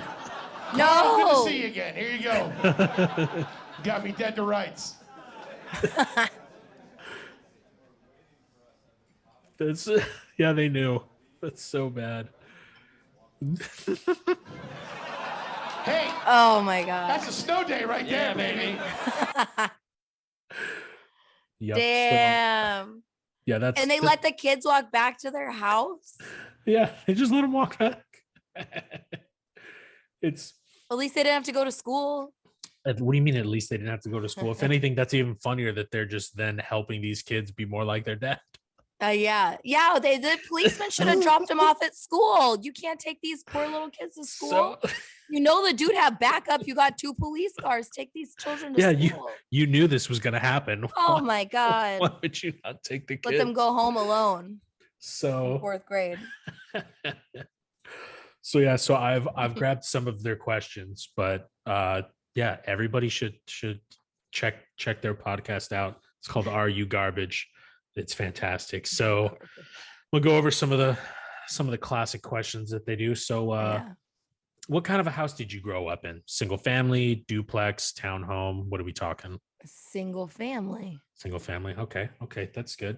No. Good to see you again. Here you go. Got me dead to rights. That's yeah, they knew. That's so bad. Hey, Oh my god. that's a snow day right Yeah, there, baby. Yep. Damn. Yeah, that's And they let the kids walk back to their house. yeah, they just let them walk back. It's At least they didn't have to go to school. what do you mean? At least they didn't have to go to school. If anything, that's even funnier that they're just then helping these kids be more like their dad. Yeah. The policeman should have dropped them off at school. You can't take these poor little kids to school. So You know the dude had backup. You got 2 police cars. Take these children to yeah, school. you knew this was gonna happen. Oh my god. Why would you not take the kids? Let them go home alone in So 4th grade. so yeah, so I've grabbed some of their questions, but yeah, everybody should check their podcast out. It's called Are You Garbage? It's fantastic. So we'll go over some of the classic questions that they do. So Yeah. what kind of a house did you grow up in? Single family, duplex, townhome? What are we talking? Single family. Single family. Okay, that's good.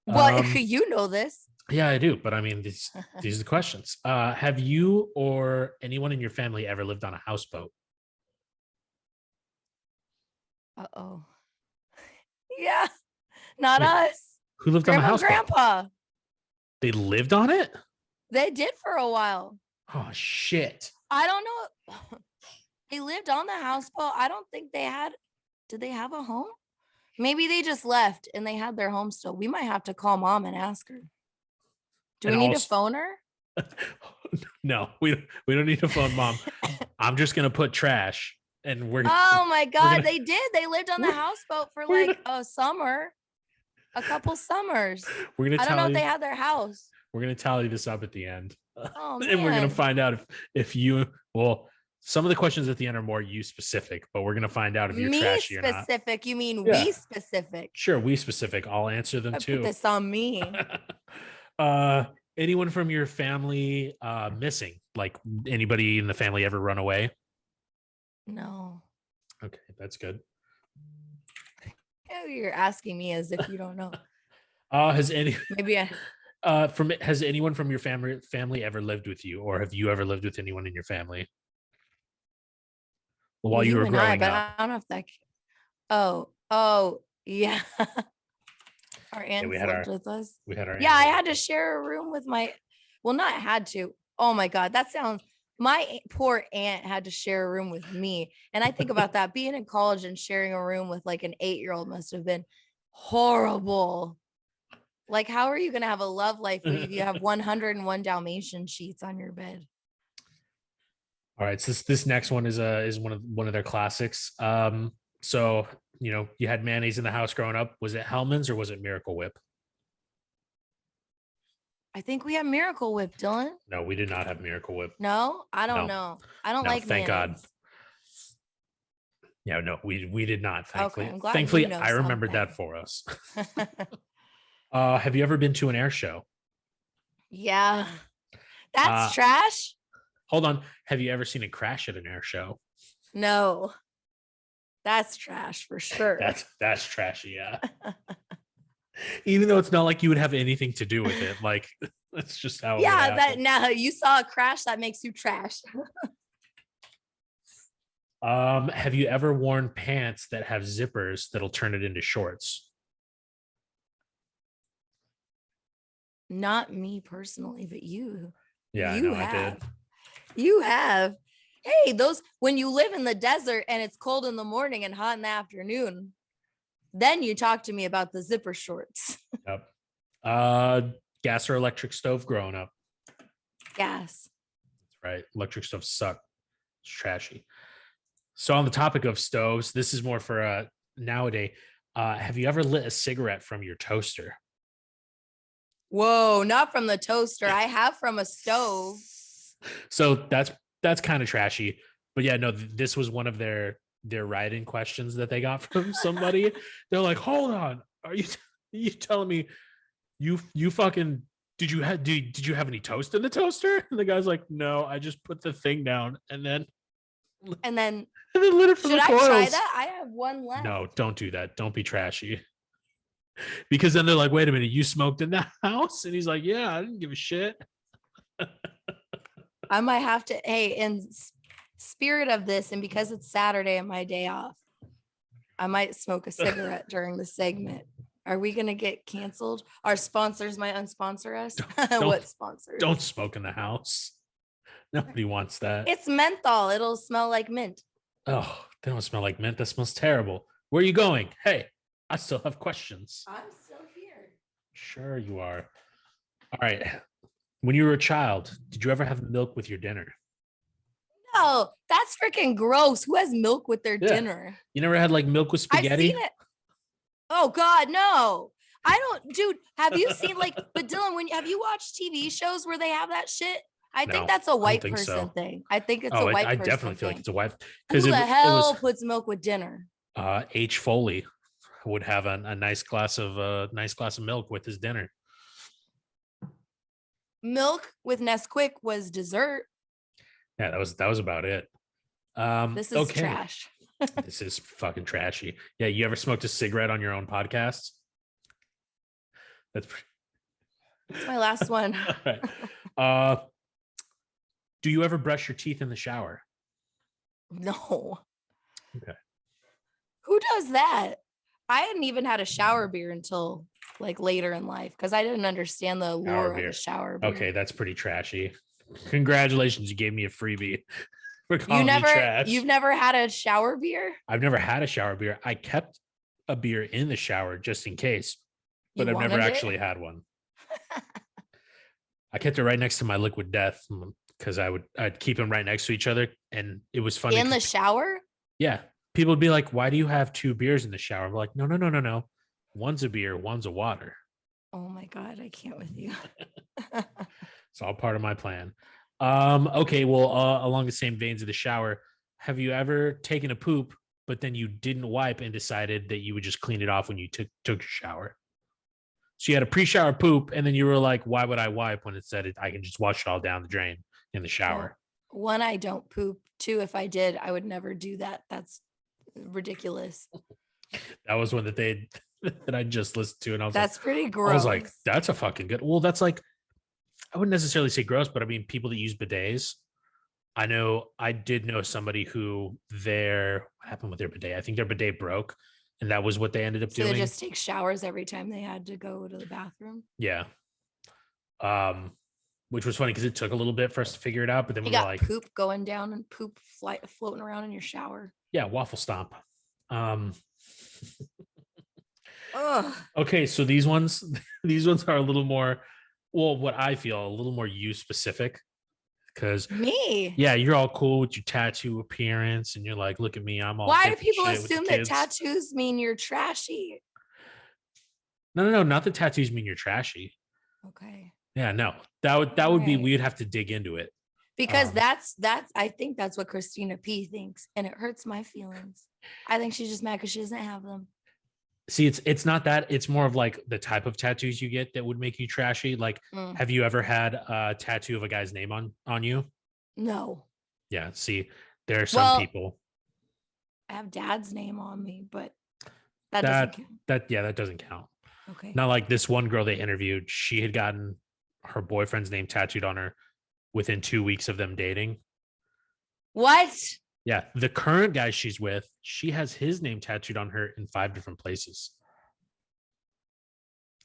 What? You know this. Yeah, I do. But I mean, these are the questions. Have you or anyone in your family ever lived on a houseboat? Uh-oh. Yeah. Not Wait, us. Who lived on a Grandma and houseboat? grandpa. They lived on it? They did for a while. Oh shit. I don't know. They lived on the houseboat. I don't think did they have a home? Maybe they just left and they had their home still. We might have to call mom and ask her. Do we And need to also- phone her? No, we don't need to phone mom. I'm just gonna put trash and we're Oh my God, gonna- they did. They lived on the houseboat for we're like a summer, a couple summers. we're gonna I don't know if tally they had their house. we're gonna tally this up at the end. Oh man. And we're gonna find out if you some of the questions at the end are more you specific, but we're gonna find out if you're me trashy or not. specific. You mean Yeah. we specific? Sure, we specific. I'll answer them I too. put this on me. Anyone from your family missing? Like anybody in the family ever run away? No. Okay, that's good. Oh, you're asking me as if you don't know. Has Maybe I. has anyone from your family ever lived with you, or have you ever lived with anyone in your family? While you were and I, growing but up. I don't know if that. Oh, yeah. Our aunt we had lived with us. We had our Yeah, I annual- had to share a room with my. Well, not had to. Oh my God, that sounds. My poor aunt had to share a room with me, and I think about that being in college and sharing a room with like an 8-year-old must have been horrible. Like, how are you gonna have a love life if you have 101 Dalmatian sheets on your bed? All right, so this next one is one of their classics. So you had mayonnaise in the house growing up. Was it Hellman's or was it Miracle Whip? I think we have Miracle Whip, Dylan. No, we did not have Miracle Whip. No, I don't No. know. I don't No, like thank God. mayonnaise. Yeah, no, we did not. Thankfully, I'm glad you thankfully, know I remembered something. that for us. Have you ever been to an air show? Yeah. That's Uh, trash. Hold on. Have you ever seen a crash at an air show? No. That's trash for sure. That's trashy, yeah. Even though it's not like you would have anything to do with it, like that's just how. It would yeah, that happen. now you saw a crash that makes you trash. Have you ever worn pants that have zippers that'll turn it into shorts? Not me personally, but you. Yeah, I You know I did. have. You have. Hey, those when you live in the desert and it's cold in the morning and hot in the afternoon, then you talk to me about the zipper shorts. Yep. Gas or electric stove growing up? Gas. Right. Electric stoves suck. It's trashy. So on the topic of stoves, this is more for nowadays. Have you ever lit a cigarette from your toaster? Whoa, not from the toaster. I have from a stove. So that's kind of trashy. But yeah, no, this was one of their write-in questions that they got from somebody. They're like, hold on, are you telling me you fucking did you have any toast in the toaster? And the guy's like, no, I just put the thing down and then lit it from Should the I coils. try that? I have one left. No, don't do that. Don't be trashy. Because then they're like, wait a minute, you smoked in that house? And he's like, yeah, I didn't give a shit. I might have to, hey, in spirit of this, and because it's Saturday and my day off, I might smoke a cigarette during the segment. Are we going to get canceled? Our sponsors might unsponsor us. What sponsors? Don't smoke in the house. Nobody wants that. It's menthol. It'll smell like mint. Oh, they don't smell like mint. That smells terrible. Where are you going? Hey, I still have questions. I'm still here. Sure you are. All right. When you were a child, did you ever have milk with your dinner? No, that's freaking gross. Who has milk with their Yeah. dinner? You never had like milk with spaghetti? I've seen it. Oh God, no. I don't, dude. Have you seen but Dylan, have you watched TV shows where they have that shit? I think No, that's a white think person so. thing. I think it's Oh, a white I person definitely feel like thing. it's a wife. Who the it hell was puts milk with dinner? H. Foley would have a nice glass of milk with his dinner. Milk with Nesquik was dessert. Yeah, that was about it. This is okay. trash. This is fucking trashy. Yeah, you ever smoked a cigarette on your own podcast? That's my last one. All right. Do you ever brush your teeth in the shower? No. Okay. Who does that? I hadn't even had a shower beer until later in life because I didn't understand the allure of a shower beer. Okay, that's pretty trashy. Congratulations, you gave me a freebie for calling me trash. You've never had a shower beer? I've never had a shower beer. I kept a beer in the shower just in case, but I've never actually had one. I kept it right next to my Liquid Death because I'd keep them right next to each other, and it was funny. In the shower? Yeah. People would be like, why do you have two beers in the shower? I'm like, no. One's a beer, one's a water. Oh my God, I can't with you. It's all part of my plan. Okay, well, along the same veins of the shower, have you ever taken a poop, but then you didn't wipe and decided that you would just clean it off when you took a shower? So you had a pre-shower poop, and then you were like, why would I wipe when it said I can just wash it all down the drain in the shower? Well, one, I don't poop. Two, if I did, I would never do that. That's ridiculous. That was one that that I just listened to, and I was that's like, pretty gross. I was like, that's a fucking good. Well, that's like, I wouldn't necessarily say gross, but I mean, people that use bidets. I did know somebody who what happened with their bidet? I think their bidet broke, and that was what they ended up doing. They just take showers every time they had to go to the bathroom. Yeah. Which was funny because it took a little bit for us to figure it out, but then we got like poop going down and poop floating around in your shower. Yeah, waffle stomp. Ugh. Okay, so these ones are a little more, well, what I feel a little more you specific, because yeah, you're all cool with your tattoo appearance, and you're like, look at me, I'm all. Why do people assume that tattoos mean you're trashy? No, not that tattoos mean you're trashy. Okay. Yeah, no, that would be, we'd have to dig into it. Because that's I think that's what Christina P thinks, and it hurts my feelings. I think she's just mad because she doesn't have them. See, it's not that. It's more of like the type of tattoos you get that would make you trashy. Like, have you ever had a tattoo of a guy's name on you? No. Yeah. See, there are some people. I have dad's name on me, but that doesn't count. That doesn't count. Okay. Not like this one girl they interviewed. She had gotten her boyfriend's name tattooed on her within 2 weeks of them dating. What? Yeah, the current guy she's with, she has his name tattooed on her in 5 different places.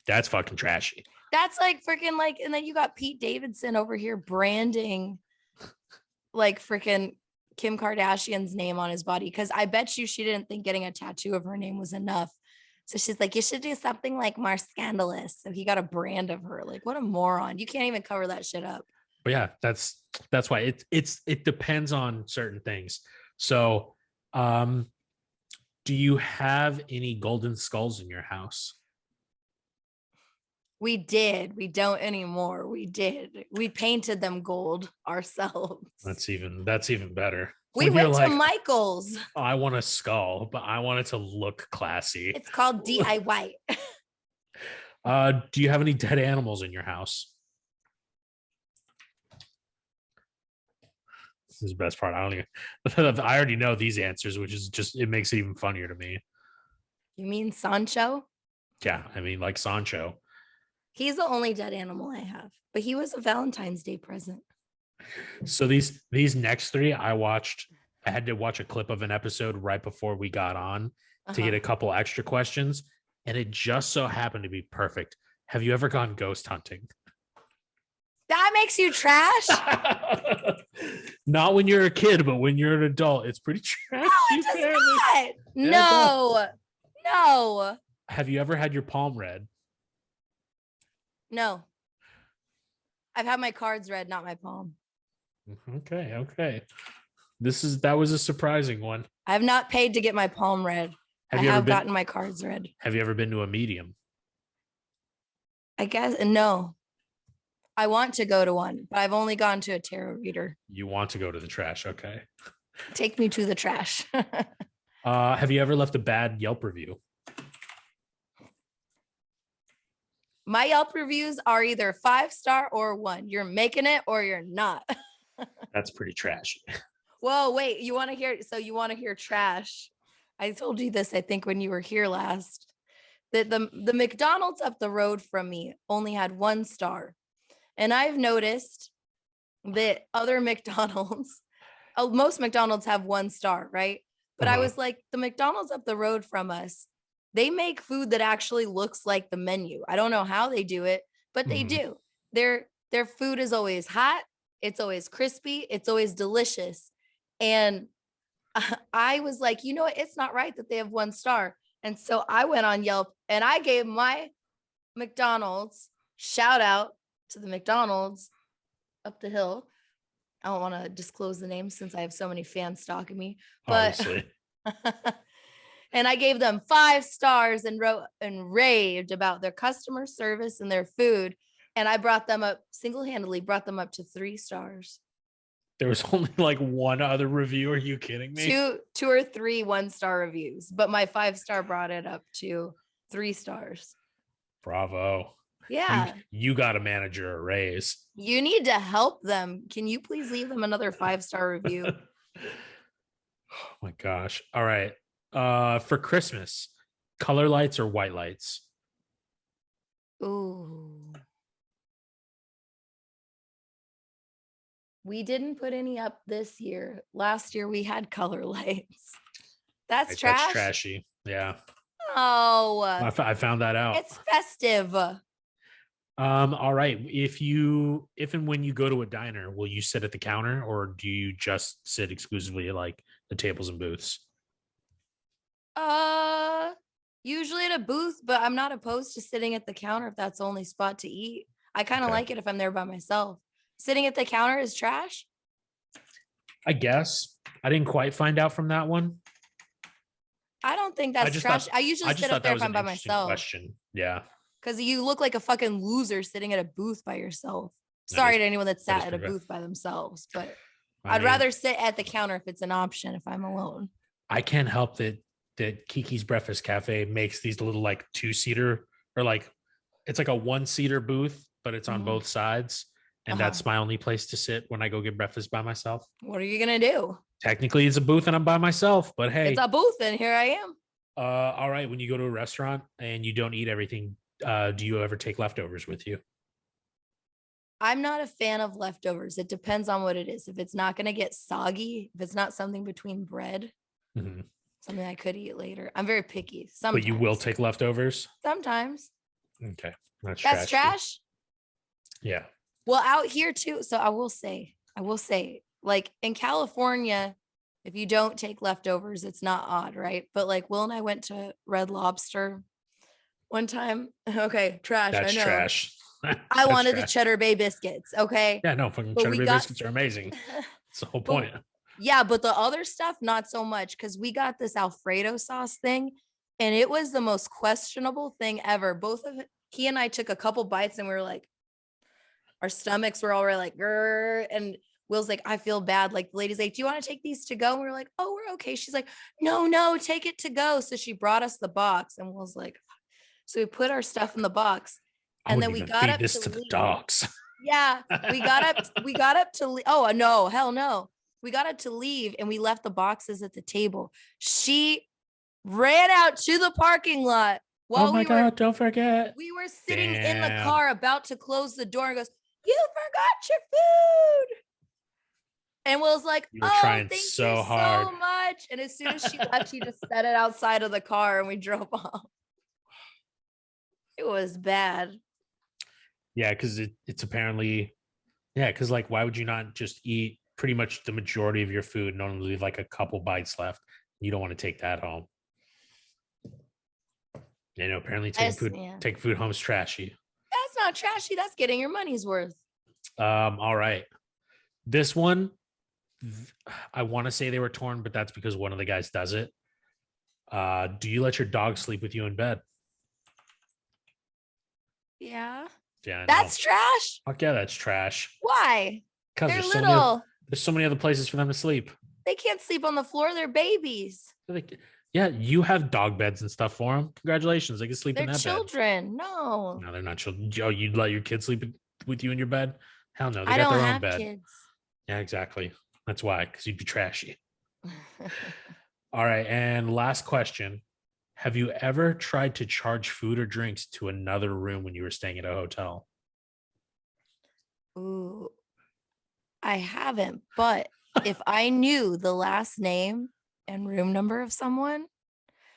That's fucking trashy. That's like freaking and then you got Pete Davidson over here branding like freaking Kim Kardashian's name on his body, because I bet you she didn't think getting a tattoo of her name was enough. So she's like, you should do something like more scandalous. So he got a brand of her. Like, what a moron. You can't even cover that shit up. But yeah, that's why it depends on certain things. So, do you have any golden skulls in your house? We did. We don't anymore. We did. We painted them gold ourselves. That's even better. We went to Michael's. Oh, I want a skull, but I want it to look classy. It's called DIY. Do you have any dead animals in your house? This is the best part. I already know these answers, which is just, it makes it even funnier to me. You mean Sancho? Yeah, I mean, like Sancho. He's the only dead animal I have, but he was a Valentine's Day present. So these next three, I had to watch a clip of an episode right before we got on to get a couple extra questions, and it just so happened to be perfect. Have you ever gone ghost hunting? That makes you trash? Not when you're a kid, but when you're an adult, it's pretty trashy. No, it does not. No. Have you ever had your palm read? No. I've had my cards read, not my palm. Okay. That was a surprising one. I have not paid to get my palm read. I have gotten my cards read. Have you ever been to a medium? I guess no. I want to go to one, but I've only gone to a tarot reader. You want to go to the trash, okay. Take me to the trash. Have you ever left a bad Yelp review? My Yelp reviews are either 5-star or 1. You're making it or you're not. That's pretty trashy. Whoa, wait, you want to hear trash? I told you this, I think, when you were here last, that the McDonald's up the road from me only had 1 star. And I've noticed that other McDonald's, most McDonald's have 1 star, right? But I was like, the McDonald's up the road from us, they make food that actually looks like the menu. I don't know how they do it, but they do. Their food is always hot. It's always crispy. It's always delicious. And I was like, you know what? It's not right that they have 1 star. And so I went on Yelp and I gave my McDonald's, shout out to the McDonald's up the hill. I don't want to disclose the name since I have so many fans stalking me, but and I gave them 5 stars and wrote and raved about their customer service and their food. And I single-handedly brought them up to 3 stars. There was only like 1 other review. Are you kidding me? 2 or 3 1-star reviews, but my 5-star brought it up to 3 stars. Bravo. Yeah. You got a manager a raise. You need to help them. Can you please leave them another 5-star review? Oh my gosh. All right. For Christmas, color lights or white lights? Ooh. We didn't put any up this year. Last year we had color lights. That's trash. That's trashy. Yeah. Oh. I found that out. It's festive. All right. If and when you go to a diner, will you sit at the counter or do you just sit exclusively at like the tables and booths? Usually at a booth, but I'm not opposed to sitting at the counter if that's the only spot to eat. I kind of like it if I'm there by myself. Sitting at the counter is trash? I guess. I didn't quite find out from that one. I don't think that's trash. I usually sit up there if I'm by myself. Question. Yeah. Because you look like a fucking loser sitting at a booth by yourself. Sorry to anyone that sat at a booth by themselves, but I'd rather sit at the counter if it's an option if I'm alone. I can't help that Kiki's Breakfast Cafe makes these little like 2-seater or like it's like a 1-seater booth, but it's on both sides. And that's my only place to sit when I go get breakfast by myself. What are you going to do? Technically, it's a booth and I'm by myself, but hey. It's a booth and here I am. All right. When you go to a restaurant and you don't eat everything, do you ever take leftovers with you? I'm not a fan of leftovers. It depends on what it is. If it's not going to get soggy, if it's not something between bread, something I could eat later. I'm very picky. Sometimes. But you will take leftovers? Sometimes. Okay. That's trash? Yeah. Well, out here too. So I will say, like in California, if you don't take leftovers, it's not odd, right? But like Will and I went to Red Lobster one time. Okay, trash. That's I know. Trash. I wanted the Cheddar Bay biscuits. Okay. Yeah, no, fucking Cheddar Bay biscuits are amazing. That's the whole point. Yeah, but the other stuff, not so much, because we got this Alfredo sauce thing, and it was the most questionable thing ever. He and I took a couple bites, and we were like, our stomachs were already like, grr, and Will's like, I feel bad. Like the lady's like, do you want to take these to go? And we were like, oh, we're okay. She's like, no, take it to go. So she brought us the box, and Will's like, so we put our stuff in the box, and then we got up to the dogs. Yeah, we got up to leave. Oh no, hell no. We got up to leave, and we left the boxes at the table. She ran out to the parking lot while Oh my God, don't forget. we were sitting in the Damn. car about to close the door and goes, "You forgot your food." And Will's like, You were "Oh, trying thank so you hard. so much." And as soon as she left, she just set it outside of the car and we drove off. It was bad. Yeah, because it's apparently, yeah, because like, why would you not just eat pretty much the majority of your food and only leave like a couple bites left? You don't want to take that home. You know, apparently taking food home is trashy. That's not trashy. That's getting your money's worth. All right. This one, I want to say they were torn, but that's because one of the guys does it. Do you let your dog sleep with you in bed? Yeah. Yeah, That's trash. Fuck yeah, that's trash. Why? Because They're there's so many other places for them to sleep. They can't sleep on the floor. They're babies. Yeah, you have dog beds and stuff for them. Congratulations, they can sleep in They're that children. bed. No. No, they're not children. Oh, you'd let your kids sleep with you in your bed? Hell no, they I got don't their own have bed. kids. Yeah, exactly. That's why, because you'd be trashy. All right, and last question. Have you ever tried to charge food or drinks to another room when you were staying at a hotel? Ooh, I haven't. But if I knew the last name and room number of someone,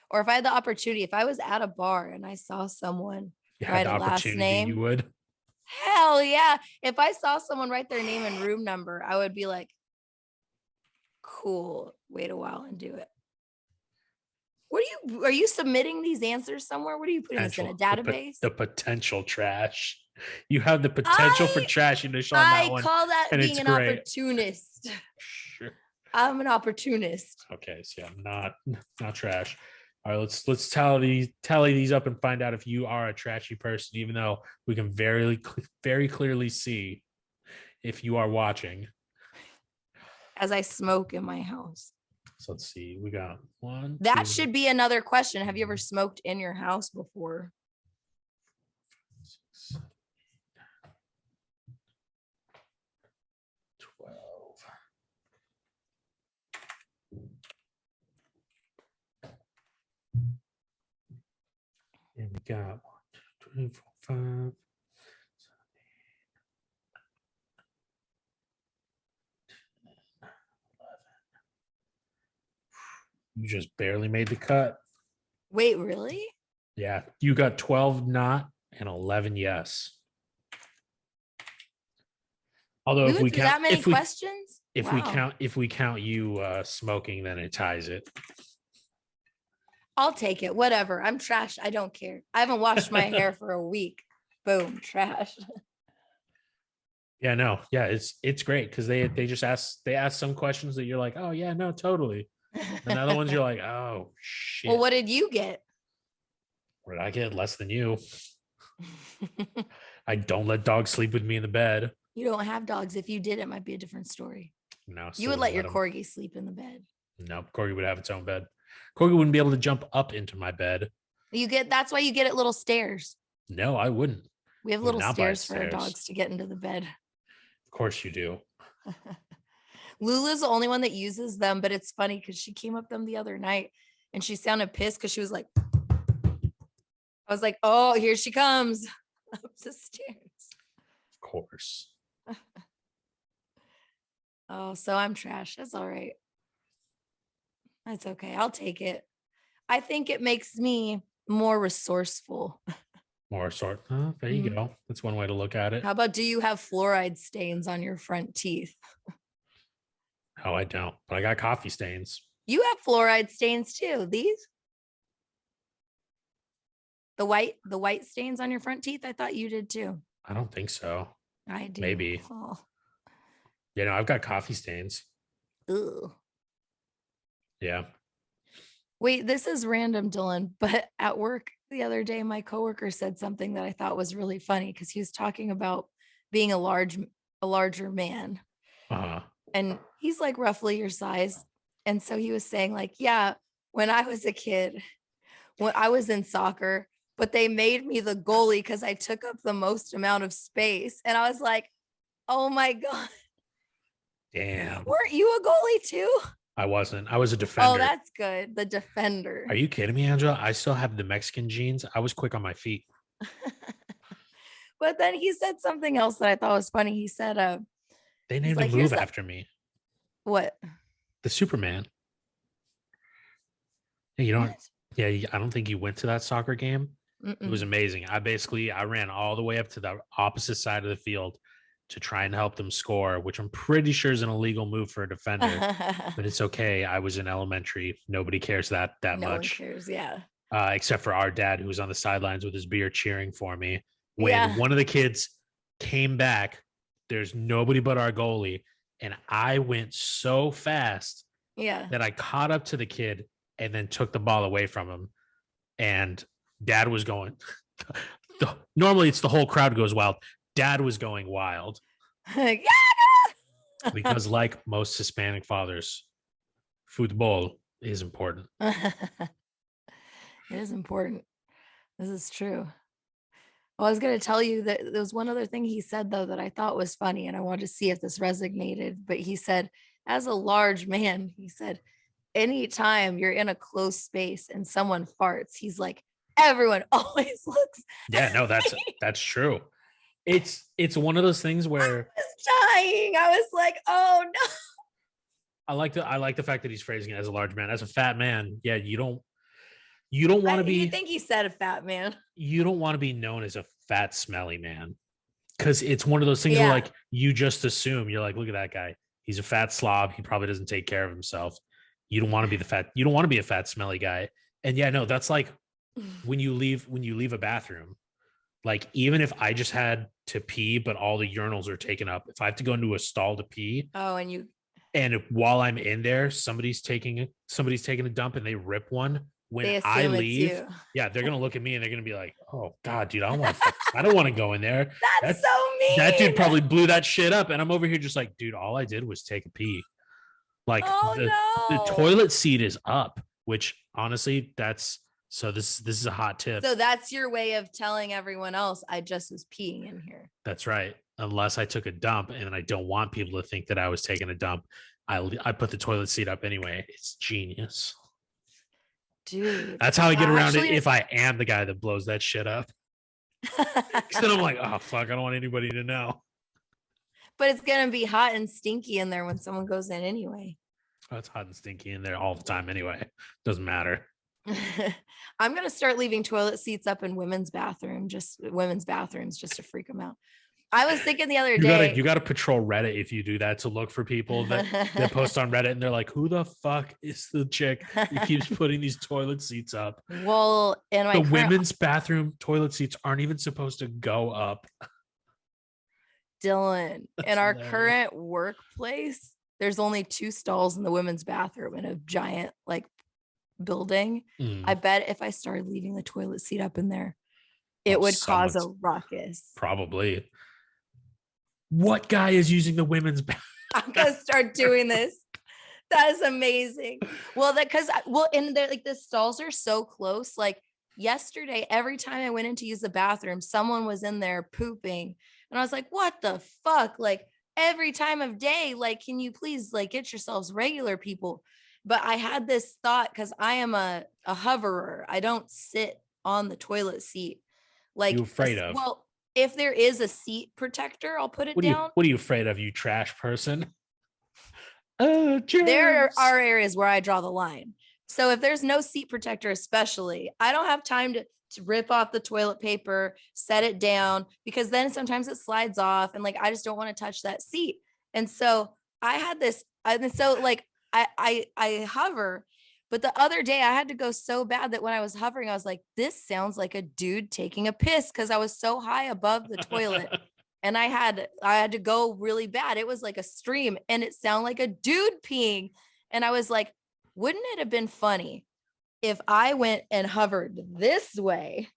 or if I had the opportunity, if I was at a bar and I saw someone You write had a the last opportunity, name, you would. hell yeah. If I saw someone write their name and room number, I would be like, cool, wait a while and do it. Are you submitting these answers somewhere? What are you putting this in a database? The potential trash. You have the potential for trashiness on that one. Call that and being an opportunist. Sure. I'm an opportunist. Okay, so yeah, not trash. All right, let's tally these up and find out if you are a trashy person, even though we can very clearly see if you are watching. As I smoke in my house. So let's see. We got one. That 2, should be another question. Have you ever smoked in your house before? 6, 12. And we got 1, 2, 3, 4, 5. You just barely made the cut. Wait, really? Yeah, you got 12 not and 11 yes. Although if we count that many questions, if we count you smoking, then it ties it. I'll take it. Whatever. I'm trash. I don't care. I haven't washed my hair for a week. Boom, trash. Yeah, no, yeah, it's great because they just ask some questions that you're like, oh yeah, no, totally. And other ones you're like, oh shit. Well, what did you get? What did I get? Less than you. I don't let dogs sleep with me in the bed. You don't have dogs. If you did, it might be a different story. No, you would let your corgi sleep in the bed. No, corgi would have its own bed. Corgi wouldn't be able to jump up into my bed. That's why you get it little stairs. No, I wouldn't. We have little stairs for our dogs to get into the bed. Of course you do. Lula's the only one that uses them, but it's funny because she came up them the other night and she sounded pissed because she was like, I was like, oh, here she comes up the stairs. Of course. Oh, so I'm trash. That's all right. That's okay. I'll take it. I think it makes me more resourceful. There you go. That's one way to look at it. How about, do you have fluoride stains on your front teeth? No, I don't. But I got coffee stains. You have fluoride stains too. These? The white stains on your front teeth? I thought you did too. I don't think so. I do. Maybe. Oh. You know, I've got coffee stains. Ugh. Yeah. Wait, this is random, Dylan, but at work the other day, my coworker said something that I thought was really funny because he was talking about being a larger man. Uh-huh. And he's like roughly your size. And so he was saying like, yeah, when I was a kid, when I was in soccer, but they made me the goalie because I took up the most amount of space. And I was like, oh my God. Damn. Weren't you a goalie too? I wasn't. I was a defender. Oh, that's good. The defender. Are you kidding me, Angela? I still have the Mexican genes. I was quick on my feet. But then he said something else that I thought was funny. He said, They named like, a here's move the- after me. what? The Superman. Hey, you don't. What? Yeah, I don't think you went to that soccer game. It was amazing. I ran all the way up to the opposite side of the field to try and help them score, which I'm pretty sure is an illegal move for a defender. But it's okay. I was in elementary. Nobody cares that No one much. cares. Yeah. Except for our dad, who was on the sidelines with his beer cheering for me. When Yeah. one of the kids came back, there's nobody but our goalie. And I went so fast Yeah. that I caught up to the kid and then took the ball away from him. And dad was going, normally it's the whole crowd goes wild. Dad was going wild Yeah. because, like most Hispanic fathers, football is important. It is important. This is true. Well, I was going to tell you that there was one other thing he said, though, that I thought was funny, and I wanted to see if this resonated. But he said, as a large man, he said, anytime you're in a closed space and someone farts, he's like, everyone always looks. Yeah, no, that's true. It's one of those things where I was dying. I was like, oh no. I like the fact that he's phrasing it as a large man. As a fat man, yeah, you don't want to be. You think he said a fat man? You don't want to be known as a fat, smelly man, because it's one of those things where, Yeah. like, you just assume, you're like, look at that guy. He's a fat slob. He probably doesn't take care of himself. You don't want to be the fat. You don't want to be a fat, smelly guy. And yeah, no, that's like when you leave a bathroom. Like, even if I just had to pee, but all the urinals are taken up, if I have to go into a stall to pee, Oh, and while I'm in there, somebody's taking a dump and they rip one. When they I assume it's leave, you. yeah, they're gonna look at me and they're gonna be like, "Oh God, dude, I don't want to go in there." That's so mean. That dude probably blew that shit up, and I'm over here just like, dude, all I did was take a pee. Like, Oh the no. toilet seat is up, which honestly, this is a hot tip. So that's your way of telling everyone else, I just was peeing in here. That's right. Unless I took a dump and I don't want people to think that I was taking a dump, I put the toilet seat up anyway. It's genius. Dude. That's how I get around Actually- it if I am the guy that blows that shit up. 'Cause then I'm like, oh fuck, I don't want anybody to know. But it's gonna be hot and stinky in there when someone goes in anyway. Oh, it's hot and stinky in there all the time anyway. Doesn't matter. I'm gonna start leaving toilet seats up in women's bathrooms just to freak them out. I was thinking the other day. You gotta patrol Reddit if you do that, to look for people that post on Reddit and they're like, who the fuck is the chick who keeps putting these toilet seats up? Well, in my The women's bathroom toilet seats aren't even supposed to go up. Dylan, That's in our hilarious. current workplace, there's only 2 stalls in the women's bathroom in a giant like building. Mm, I bet if I started leaving the toilet seat up in there, it would cause a ruckus. probably. What guy is using the women's bathroom? I'm gonna start doing this. That is amazing. Well, and they're like the stalls are so close. Like yesterday, every time I went in to use the bathroom, someone was in there pooping, and I was like, "What the fuck?" Like every time of day, like, can you please like get yourselves regular people? But I had this thought because I am a hoverer. I don't sit on the toilet seat. Like, You afraid of? Well, if there is a seat protector, I'll put it down. What are you afraid of, you trash person? Oh, There germs. are areas where I draw the line. So if there's no seat protector, especially, I don't have time to rip off the toilet paper, set it down, because then sometimes it slides off and like I just don't want to touch that seat. And so I had this, and so like I hover, but the other day I had to go so bad that when I was hovering, I was like, this sounds like a dude taking a piss because I was so high above the toilet. And I had to go really bad. It was like a stream and it sounded like a dude peeing. And I was like, wouldn't it have been funny if I went and hovered this way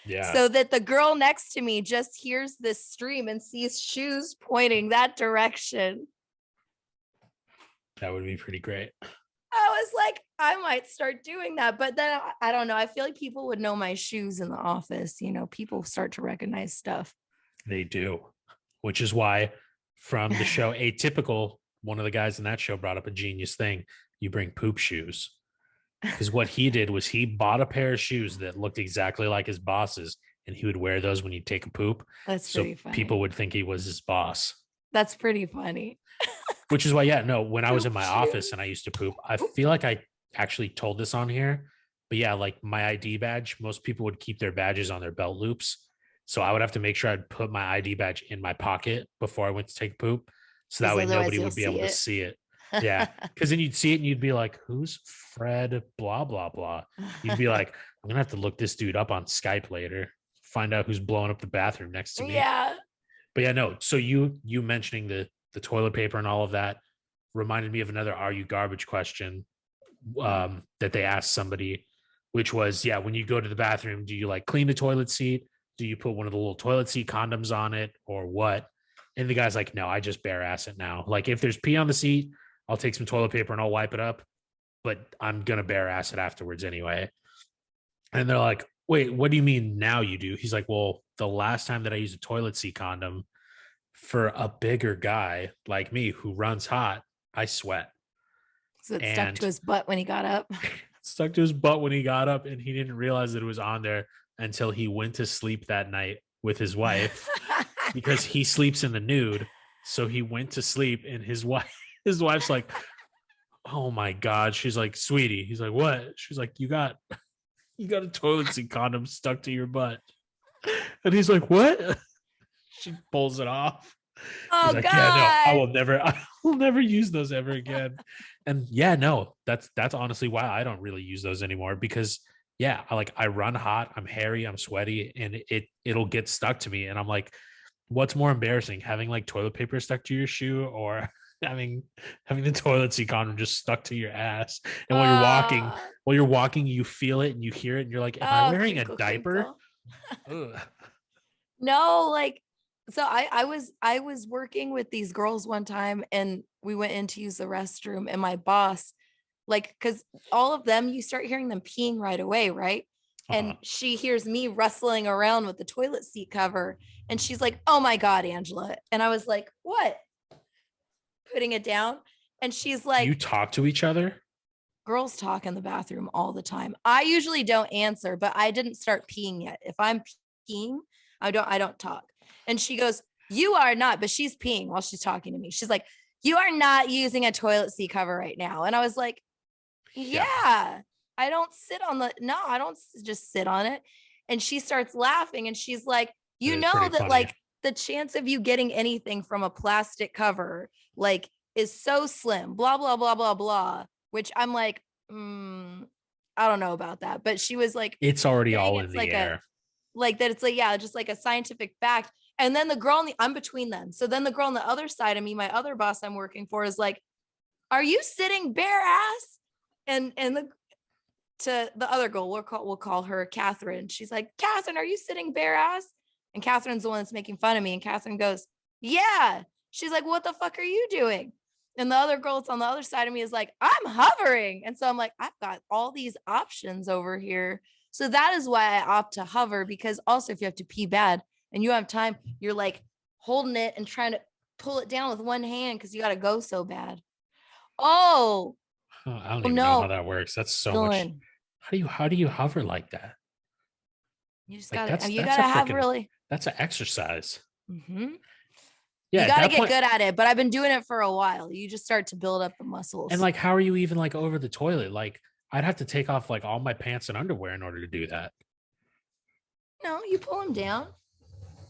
Yeah. so that the girl next to me just hears this stream and sees shoes pointing that direction? That would be pretty great. I was like, I might start doing that. But then I don't know. I feel like people would know my shoes in the office. You know, people start to recognize stuff. They do, which is why from the show Atypical, one of the guys in that show brought up a genius thing. you bring poop shoes. Because what he did was he bought a pair of shoes that looked exactly like his boss's, and he would wear those when he'd take a poop. That's So pretty funny. people would think he was his boss. That's pretty funny. Which is why, yeah, no, when I was in Poop my shoes. office and I used to poop, I feel like I actually told this on here, but yeah, like my ID badge, most people would keep their badges on their belt loops. So I would have to make sure I'd put my ID badge in my pocket before I went to take poop. So that way Otherwise nobody you'll would be see able to it. see it. Yeah. Because then you'd see it and you'd be like, who's Fred? Blah, blah, blah. You'd be like, I'm going to have to look this dude up on Skype later, find out who's blowing up the bathroom next to me. Yeah. But yeah, no. So you mentioning the toilet paper and all of that reminded me of another "Are you garbage?" question that they asked somebody, which was, yeah, when you go to the bathroom, do you like clean the toilet seat? Do you put one of the little toilet seat condoms on it or what? And the guy's like, no, I just bare ass it now. Like if there's pee on the seat, I'll take some toilet paper and I'll wipe it up, but I'm gonna bare ass it afterwards anyway. And they're like, wait, what do you mean now you do? He's like, well, the last time that I used a toilet seat condom for a bigger guy like me who runs hot, I sweat. So it stuck to his butt when he got up. Stuck to his butt when he got up, and he didn't realize that it was on there until he went to sleep that night with his wife because he sleeps in the nude. So he went to sleep, and his wife's like, oh my God. She's like, sweetie. He's like, what? She's like, you got a toilet seat condom stuck to your butt. And he's like, what? She pulls it off. Oh, He's like, God. yeah, no, I will never use those ever again. And yeah, no, that's honestly why I don't really use those anymore, because yeah, I run hot, I'm hairy, I'm sweaty, and it'll get stuck to me. And I'm like, what's more embarrassing, having like toilet paper stuck to your shoe or having the toilet seat condom just stuck to your ass? And while you're walking, you feel it and you hear it and you're like, am I wearing crinkle, a diaper? crinkle. No, like, so I was working with these girls one time and we went in to use the restroom, and my boss, like, because all of them, you start hearing them peeing right away, right? And she hears me rustling around with the toilet seat cover, and she's like, oh my God, Angela. And I was like, what? Putting it down. And she's like, you talk to each other? Girls talk in the bathroom all the time. I usually don't answer, but I didn't start peeing yet. If I'm peeing, I don't talk. And she goes, you are not, but she's peeing while she's talking to me. She's like, you are not using a toilet seat cover right now. And I was like, yeah, I don't I don't just sit on it. And she starts laughing and she's like, you know that funny. Like the chance of you getting anything from a plastic cover, like, is so slim, blah, blah, blah, blah, blah, which I'm like, I don't know about that. But she was like, it's already all in the air. Like that. It's like, yeah, just like a scientific fact. And then the girl I'm between them. So then the girl on the other side of me, my other boss I'm working for, is like, are you sitting bare ass? And to the other girl, we'll call her Catherine. She's like, Catherine, are you sitting bare ass? And Catherine's the one that's making fun of me. And Catherine goes, yeah. She's like, what the fuck are you doing? And the other girl that's on the other side of me is like, I'm hovering. And so I'm like, I've got all these options over here. So that is why I opt to hover, because also if you have to pee bad and you have time, you're like holding it and trying to pull it down with one hand because you got to go so bad. I don't even know how that works. That's so much. How do you hover like that? You just gotta have really. That's an exercise. Mm-hmm. Yeah, you gotta get good at it. But I've been doing it for a while. You just start to build up the muscles. And like, how are you even like over the toilet? Like, I'd have to take off like all my pants and underwear in order to do that. No, you pull them down,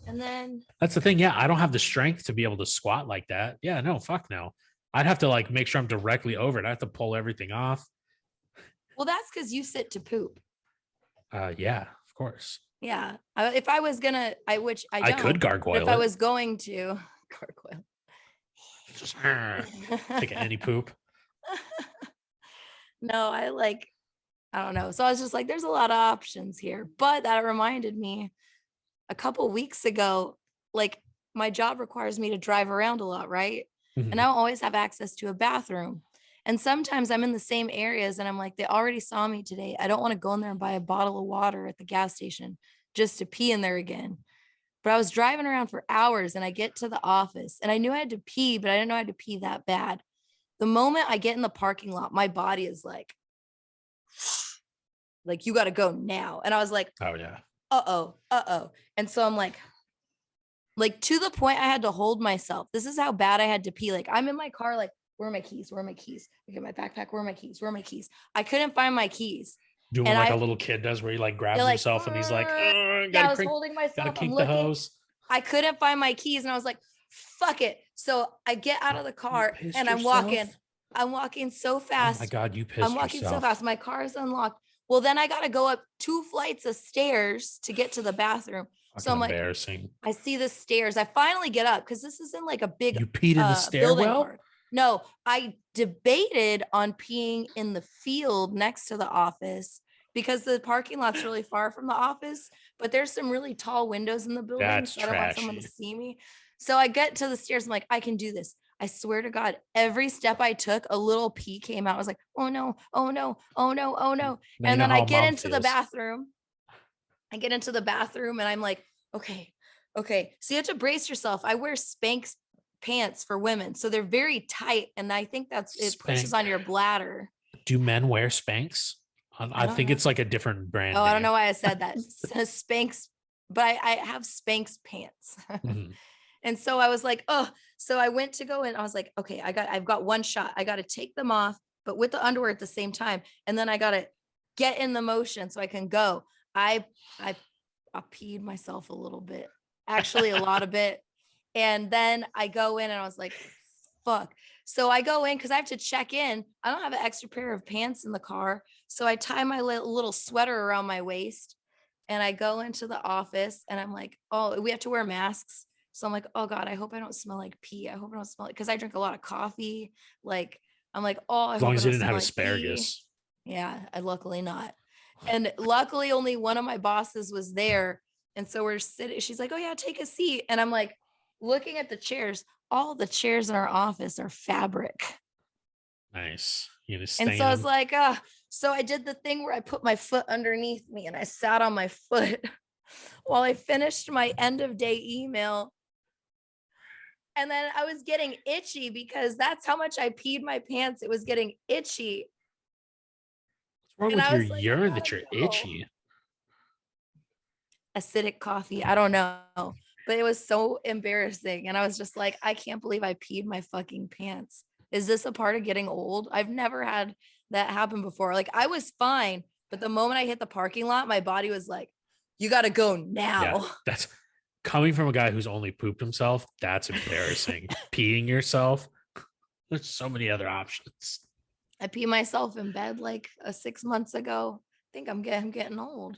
and then. That's the thing. Yeah, I don't have the strength to be able to squat like that. Yeah, no, fuck no. I'd have to like make sure I'm directly over it. I have to pull everything off. Well, that's because you sit to poop. Yeah, of course. Yeah. If I was gonna, I could gargoyle. If I was going to gargoyle. Take any poop. No, I don't know. So I was just like, there's a lot of options here. But that reminded me, a couple weeks ago, like my job requires me to drive around a lot, right? Mm-hmm. And I don't always have access to a bathroom. And sometimes I'm in the same areas and I'm like, they already saw me today. I don't want to go in there and buy a bottle of water at the gas station just to pee in there again. But I was driving around for hours and I get to the office and I knew I had to pee, but I didn't know I had to pee that bad. The moment I get in the parking lot, my body is like you got to go now. And I was like, Oh yeah. uh-oh. And so I'm like to the point I had to hold myself. This is how bad I had to pee. Like I'm in my car, like, where are my keys? Where are my keys? I get my backpack. Where are my keys? Where are my keys? I couldn't find my keys. Doing And like a little kid does, where he like grabs like, himself and he's like, I was holding gotta myself. I'm kink the looking. hose. I couldn't find my keys, and I was like, fuck it. So I get out of the car and I'm walking so fast. Oh my God, you pissed yourself. I'm walking so fast. My car is unlocked. Well, then I got to go up 2 flights of stairs to get to the bathroom. So I'm like, embarrassing. I see the stairs. I finally get up because this is in like a big You peed in the stairwell? No, I debated on peeing in the field next to the office because the parking lot's really far from the office, but there's some really tall windows in the building. That's so I don't want someone to trashy. see me. So I get to the stairs. I'm like, I can do this. I swear to God, every step I took, a little pee came out. I was like, oh no, oh no, oh no, oh no. Now you And know then how I a get mom into the feels. bathroom. I get into the bathroom and I'm like, okay. So you have to brace yourself. I wear Spanx pants for women. So they're very tight. And I think it pushes on your bladder. Do men wear Spanx? I don't think know. it's like a different brand. Oh, I don't name. know why I said that. Spanx, but I have Spanx pants. Mhm. And so I was like, oh, so I went to go in. I was like, okay, I've got one shot. I got to take them off, but with the underwear at the same time. And then I got to get in the motion so I can go. I peed myself a little bit, actually a lot of it. And then I go in and I was like, fuck. So I go in because I have to check in. I don't have an extra pair of pants in the car. So I tie my little sweater around my waist and I go into the office and I'm like, oh, we have to wear masks. So I'm like, oh God, I hope I don't smell like pee. I hope I don't smell like, because I drink a lot of coffee. Like, I'm like, oh, I As hope long I as you don't didn't have smell like pee. asparagus. Yeah, luckily not. And luckily only one of my bosses was there. And so we're sitting, she's like, oh yeah, take a seat. And I'm like, looking at the chairs, all the chairs in our office are fabric. Nice. You just And so I was like, so I did the thing where I put my foot underneath me and I sat on my foot while I finished my end of day email. And then I was getting itchy because that's how much I peed my pants. It was getting itchy. what's and wrong I with was your like, urine I that you're gotta go. itchy? Acidic coffee. I don't know. But it was so embarrassing. And I was just like, I can't believe I peed my fucking pants. Is this a part of getting old? I've never had that happen before. Like I was fine. But the moment I hit the parking lot, my body was like, you got to go now. Yeah, that's coming from a guy who's only pooped himself. That's embarrassing. Peeing yourself. There's so many other options. I peed myself in bed like 6 months ago. I think I'm getting old.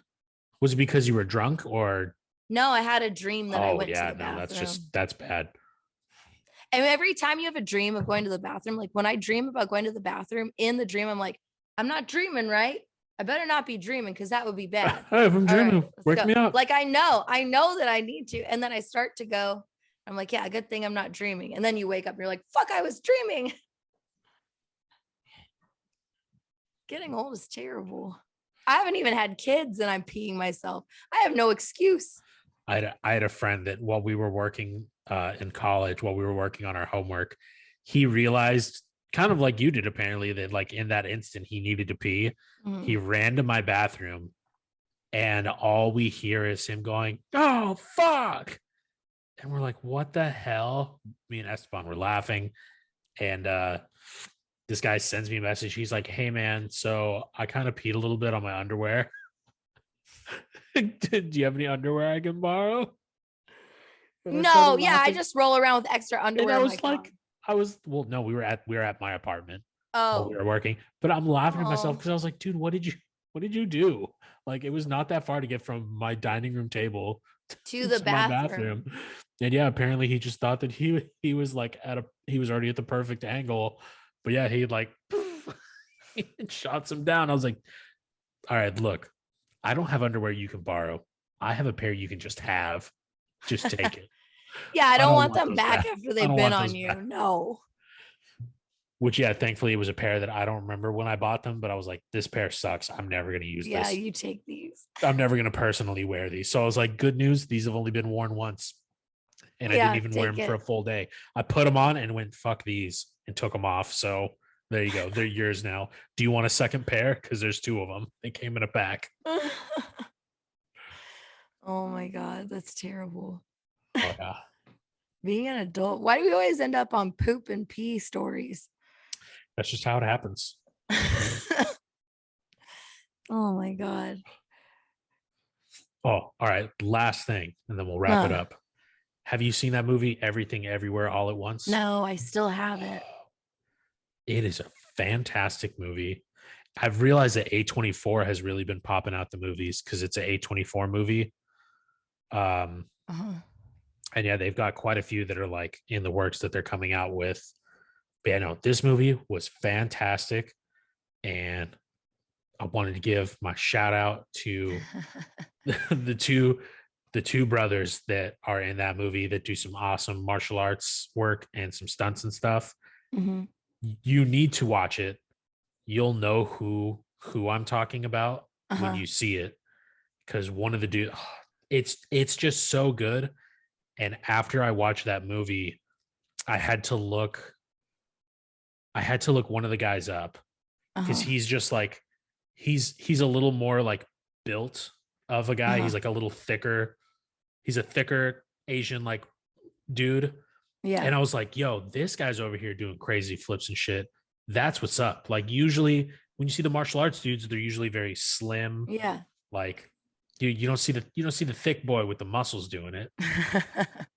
Was it because you were drunk or? No, I had a dream that I went to the bathroom. That's bad. And every time you have a dream of going to the bathroom, like when I dream about going to the bathroom, in the dream, I'm like, I'm not dreaming, right? I better not be dreaming because that would be bad. Hey, if I'm dreaming, wake me up. Like I know that I need to. And then I start to go, I'm like, yeah, good thing I'm not dreaming. And then you wake up and you're like, fuck, I was dreaming. Getting old is terrible. I haven't even had kids and I'm peeing myself. I have no excuse. I had a friend that while we were working in college, while we were working on our homework, he realized, kind of like you did apparently, that like in that instant he needed to pee. Mm. He ran to my bathroom and all we hear is him going, oh, fuck. And we're like, what the hell? Me and Esteban were laughing. And this guy sends me a message. He's like, hey, man, so I kind of peed a little bit on my underwear. Do you have any underwear I can borrow? No, yeah, I just roll around with extra underwear. And I was like, no, we were at my apartment. Oh, we were working, but I'm laughing at myself because I was like, dude, what did you do? Like, it was not that far to get from my dining room table to the bathroom. And yeah, apparently he just thought that he was like he was already at the perfect angle, but yeah, he like shots him down. I was like, all right, look, I don't have underwear you can borrow. I have a pair you can just have. Just take it. Yeah, I don't want them back after they've been on you. Back. No. Which, yeah, thankfully it was a pair that I don't remember when I bought them, but I was like, this pair sucks. I'm never going to use this. Yeah, you take these. I'm never going to personally wear these. So I was like, good news. These have only been worn once. And I didn't even wear them for a full day. I put them on and went, fuck these, and took them off. So there you go. They're yours now. Do you want a second pair? Because there's 2 of them. They came in a pack. Oh my God, that's terrible. Oh yeah. Being an adult, why do we always end up on poop and pee stories? That's just how it happens. Oh my God. Oh, all right. Last thing, and then we'll wrap it up. Have you seen that movie, Everything Everywhere All at Once? No, I still haven't. It is a fantastic movie. I've realized that A24 has really been popping out the movies because it's an A24 movie. And yeah, they've got quite a few that are like in the works that they're coming out with. But yeah, no, this movie was fantastic. And I wanted to give my shout out to the two brothers that are in that movie that do some awesome martial arts work and some stunts and stuff. You need to watch it. You'll know who I'm talking about when you see it, because one of the dudes, it's just so good. And after I watched that movie, I had to look one of the guys up, because he's just like he's a little more like built of a guy. He's like a little thicker. He's a thicker Asian like dude. Yeah. And I was like, yo, this guy's over here doing crazy flips and shit. That's what's up. Like, usually when you see the martial arts dudes, they're usually very slim. Yeah. Like you don't see the thick boy with the muscles doing it.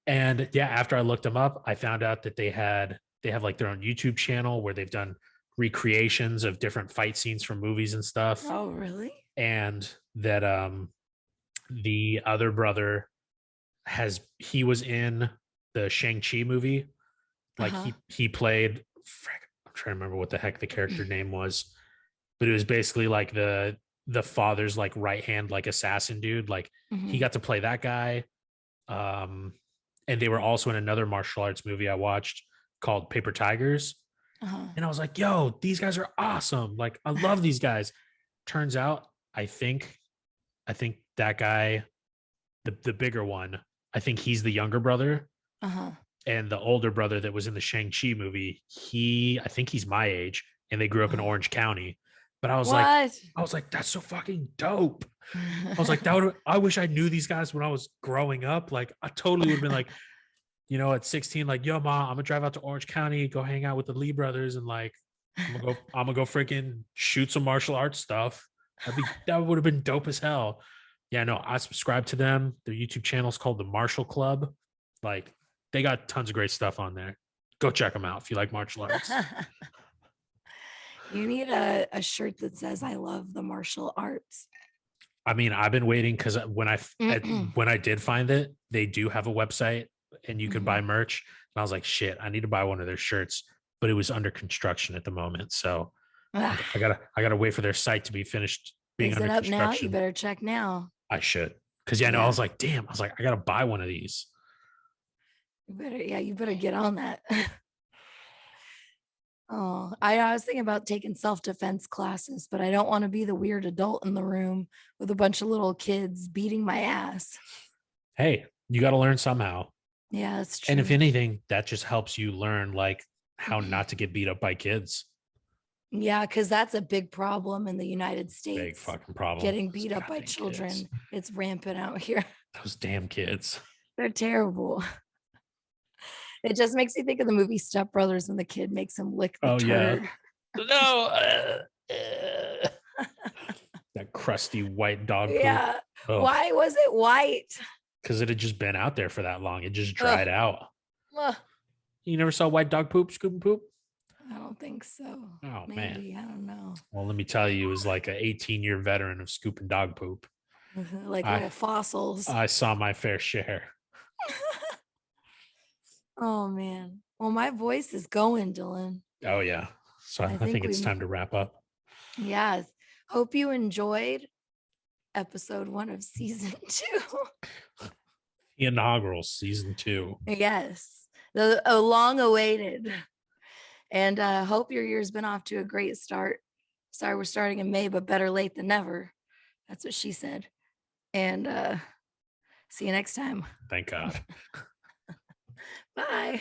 And yeah, after I looked them up, I found out that they have like their own YouTube channel where they've done recreations of different fight scenes from movies and stuff. Oh, really? And that the other brother he was in the Shang-Chi movie. Like he played, I'm trying to remember what the heck the character name was, but it was basically like the father's like right hand like assassin dude. Like he got to play that guy. And they were also in another martial arts movie I watched called Paper Tigers. And I was like, yo, these guys are awesome. Like, I love these guys. Turns out, I think that guy, the bigger one, I think he's the younger brother. And the older brother that was in the Shang-Chi movie, I think he's my age, and they grew up in Orange County. But I was like, that's so fucking dope. I was like, I wish I knew these guys when I was growing up. Like, I totally would have been like, you know, at 16, like, yo, mom, I'm gonna drive out to Orange County, go hang out with the Lee brothers, and like, I'm gonna go freaking shoot some martial arts stuff. That would have been dope as hell. Yeah, no, I subscribe to them. Their YouTube channel is called The Martial Club. Like, they got tons of great stuff on there. Go check them out if you like martial arts. You need a shirt that says "I love the martial arts." I mean, I've been waiting, because when I did find it, they do have a website and you can buy merch. And I was like, shit, I need to buy one of their shirts, but it was under construction at the moment. So I gotta wait for their site to be finished being Is under it up construction. now? You better check now. I should. Because I was like, damn, I gotta buy one of these. You better get on that. Oh, I was thinking about taking self-defense classes, but I don't want to be the weird adult in the room with a bunch of little kids beating my ass. Hey, you got to learn somehow. Yeah, that's true. And if anything, that just helps you learn like how not to get beat up by kids. Yeah, because that's a big problem in the United States. Big fucking problem. Getting beat up by children. Kids. It's rampant out here. Those damn kids. They're terrible. It just makes me think of the movie Step Brothers when the kid makes him lick the turd. Yeah. No. That crusty white dog poop. Yeah. Oh. Why was it white? Because it had just been out there for that long. It just dried out. Ugh. You never saw white dog poop, scoop and poop? I don't think so. Oh, maybe, man. I don't know. Well, let me tell you, it was like an 18-year veteran of scooping dog poop. Like little fossils. I saw my fair share. Oh, man. Well, my voice is going, Dylan. Oh, yeah. So I think it's time to wrap up. Yeah. Hope you enjoyed episode 1 of season 2. The inaugural season 2. Yes. The long awaited. And hope your year's been off to a great start. Sorry we're starting in May, but better late than never. That's what she said. And see you next time. Thank God. Bye.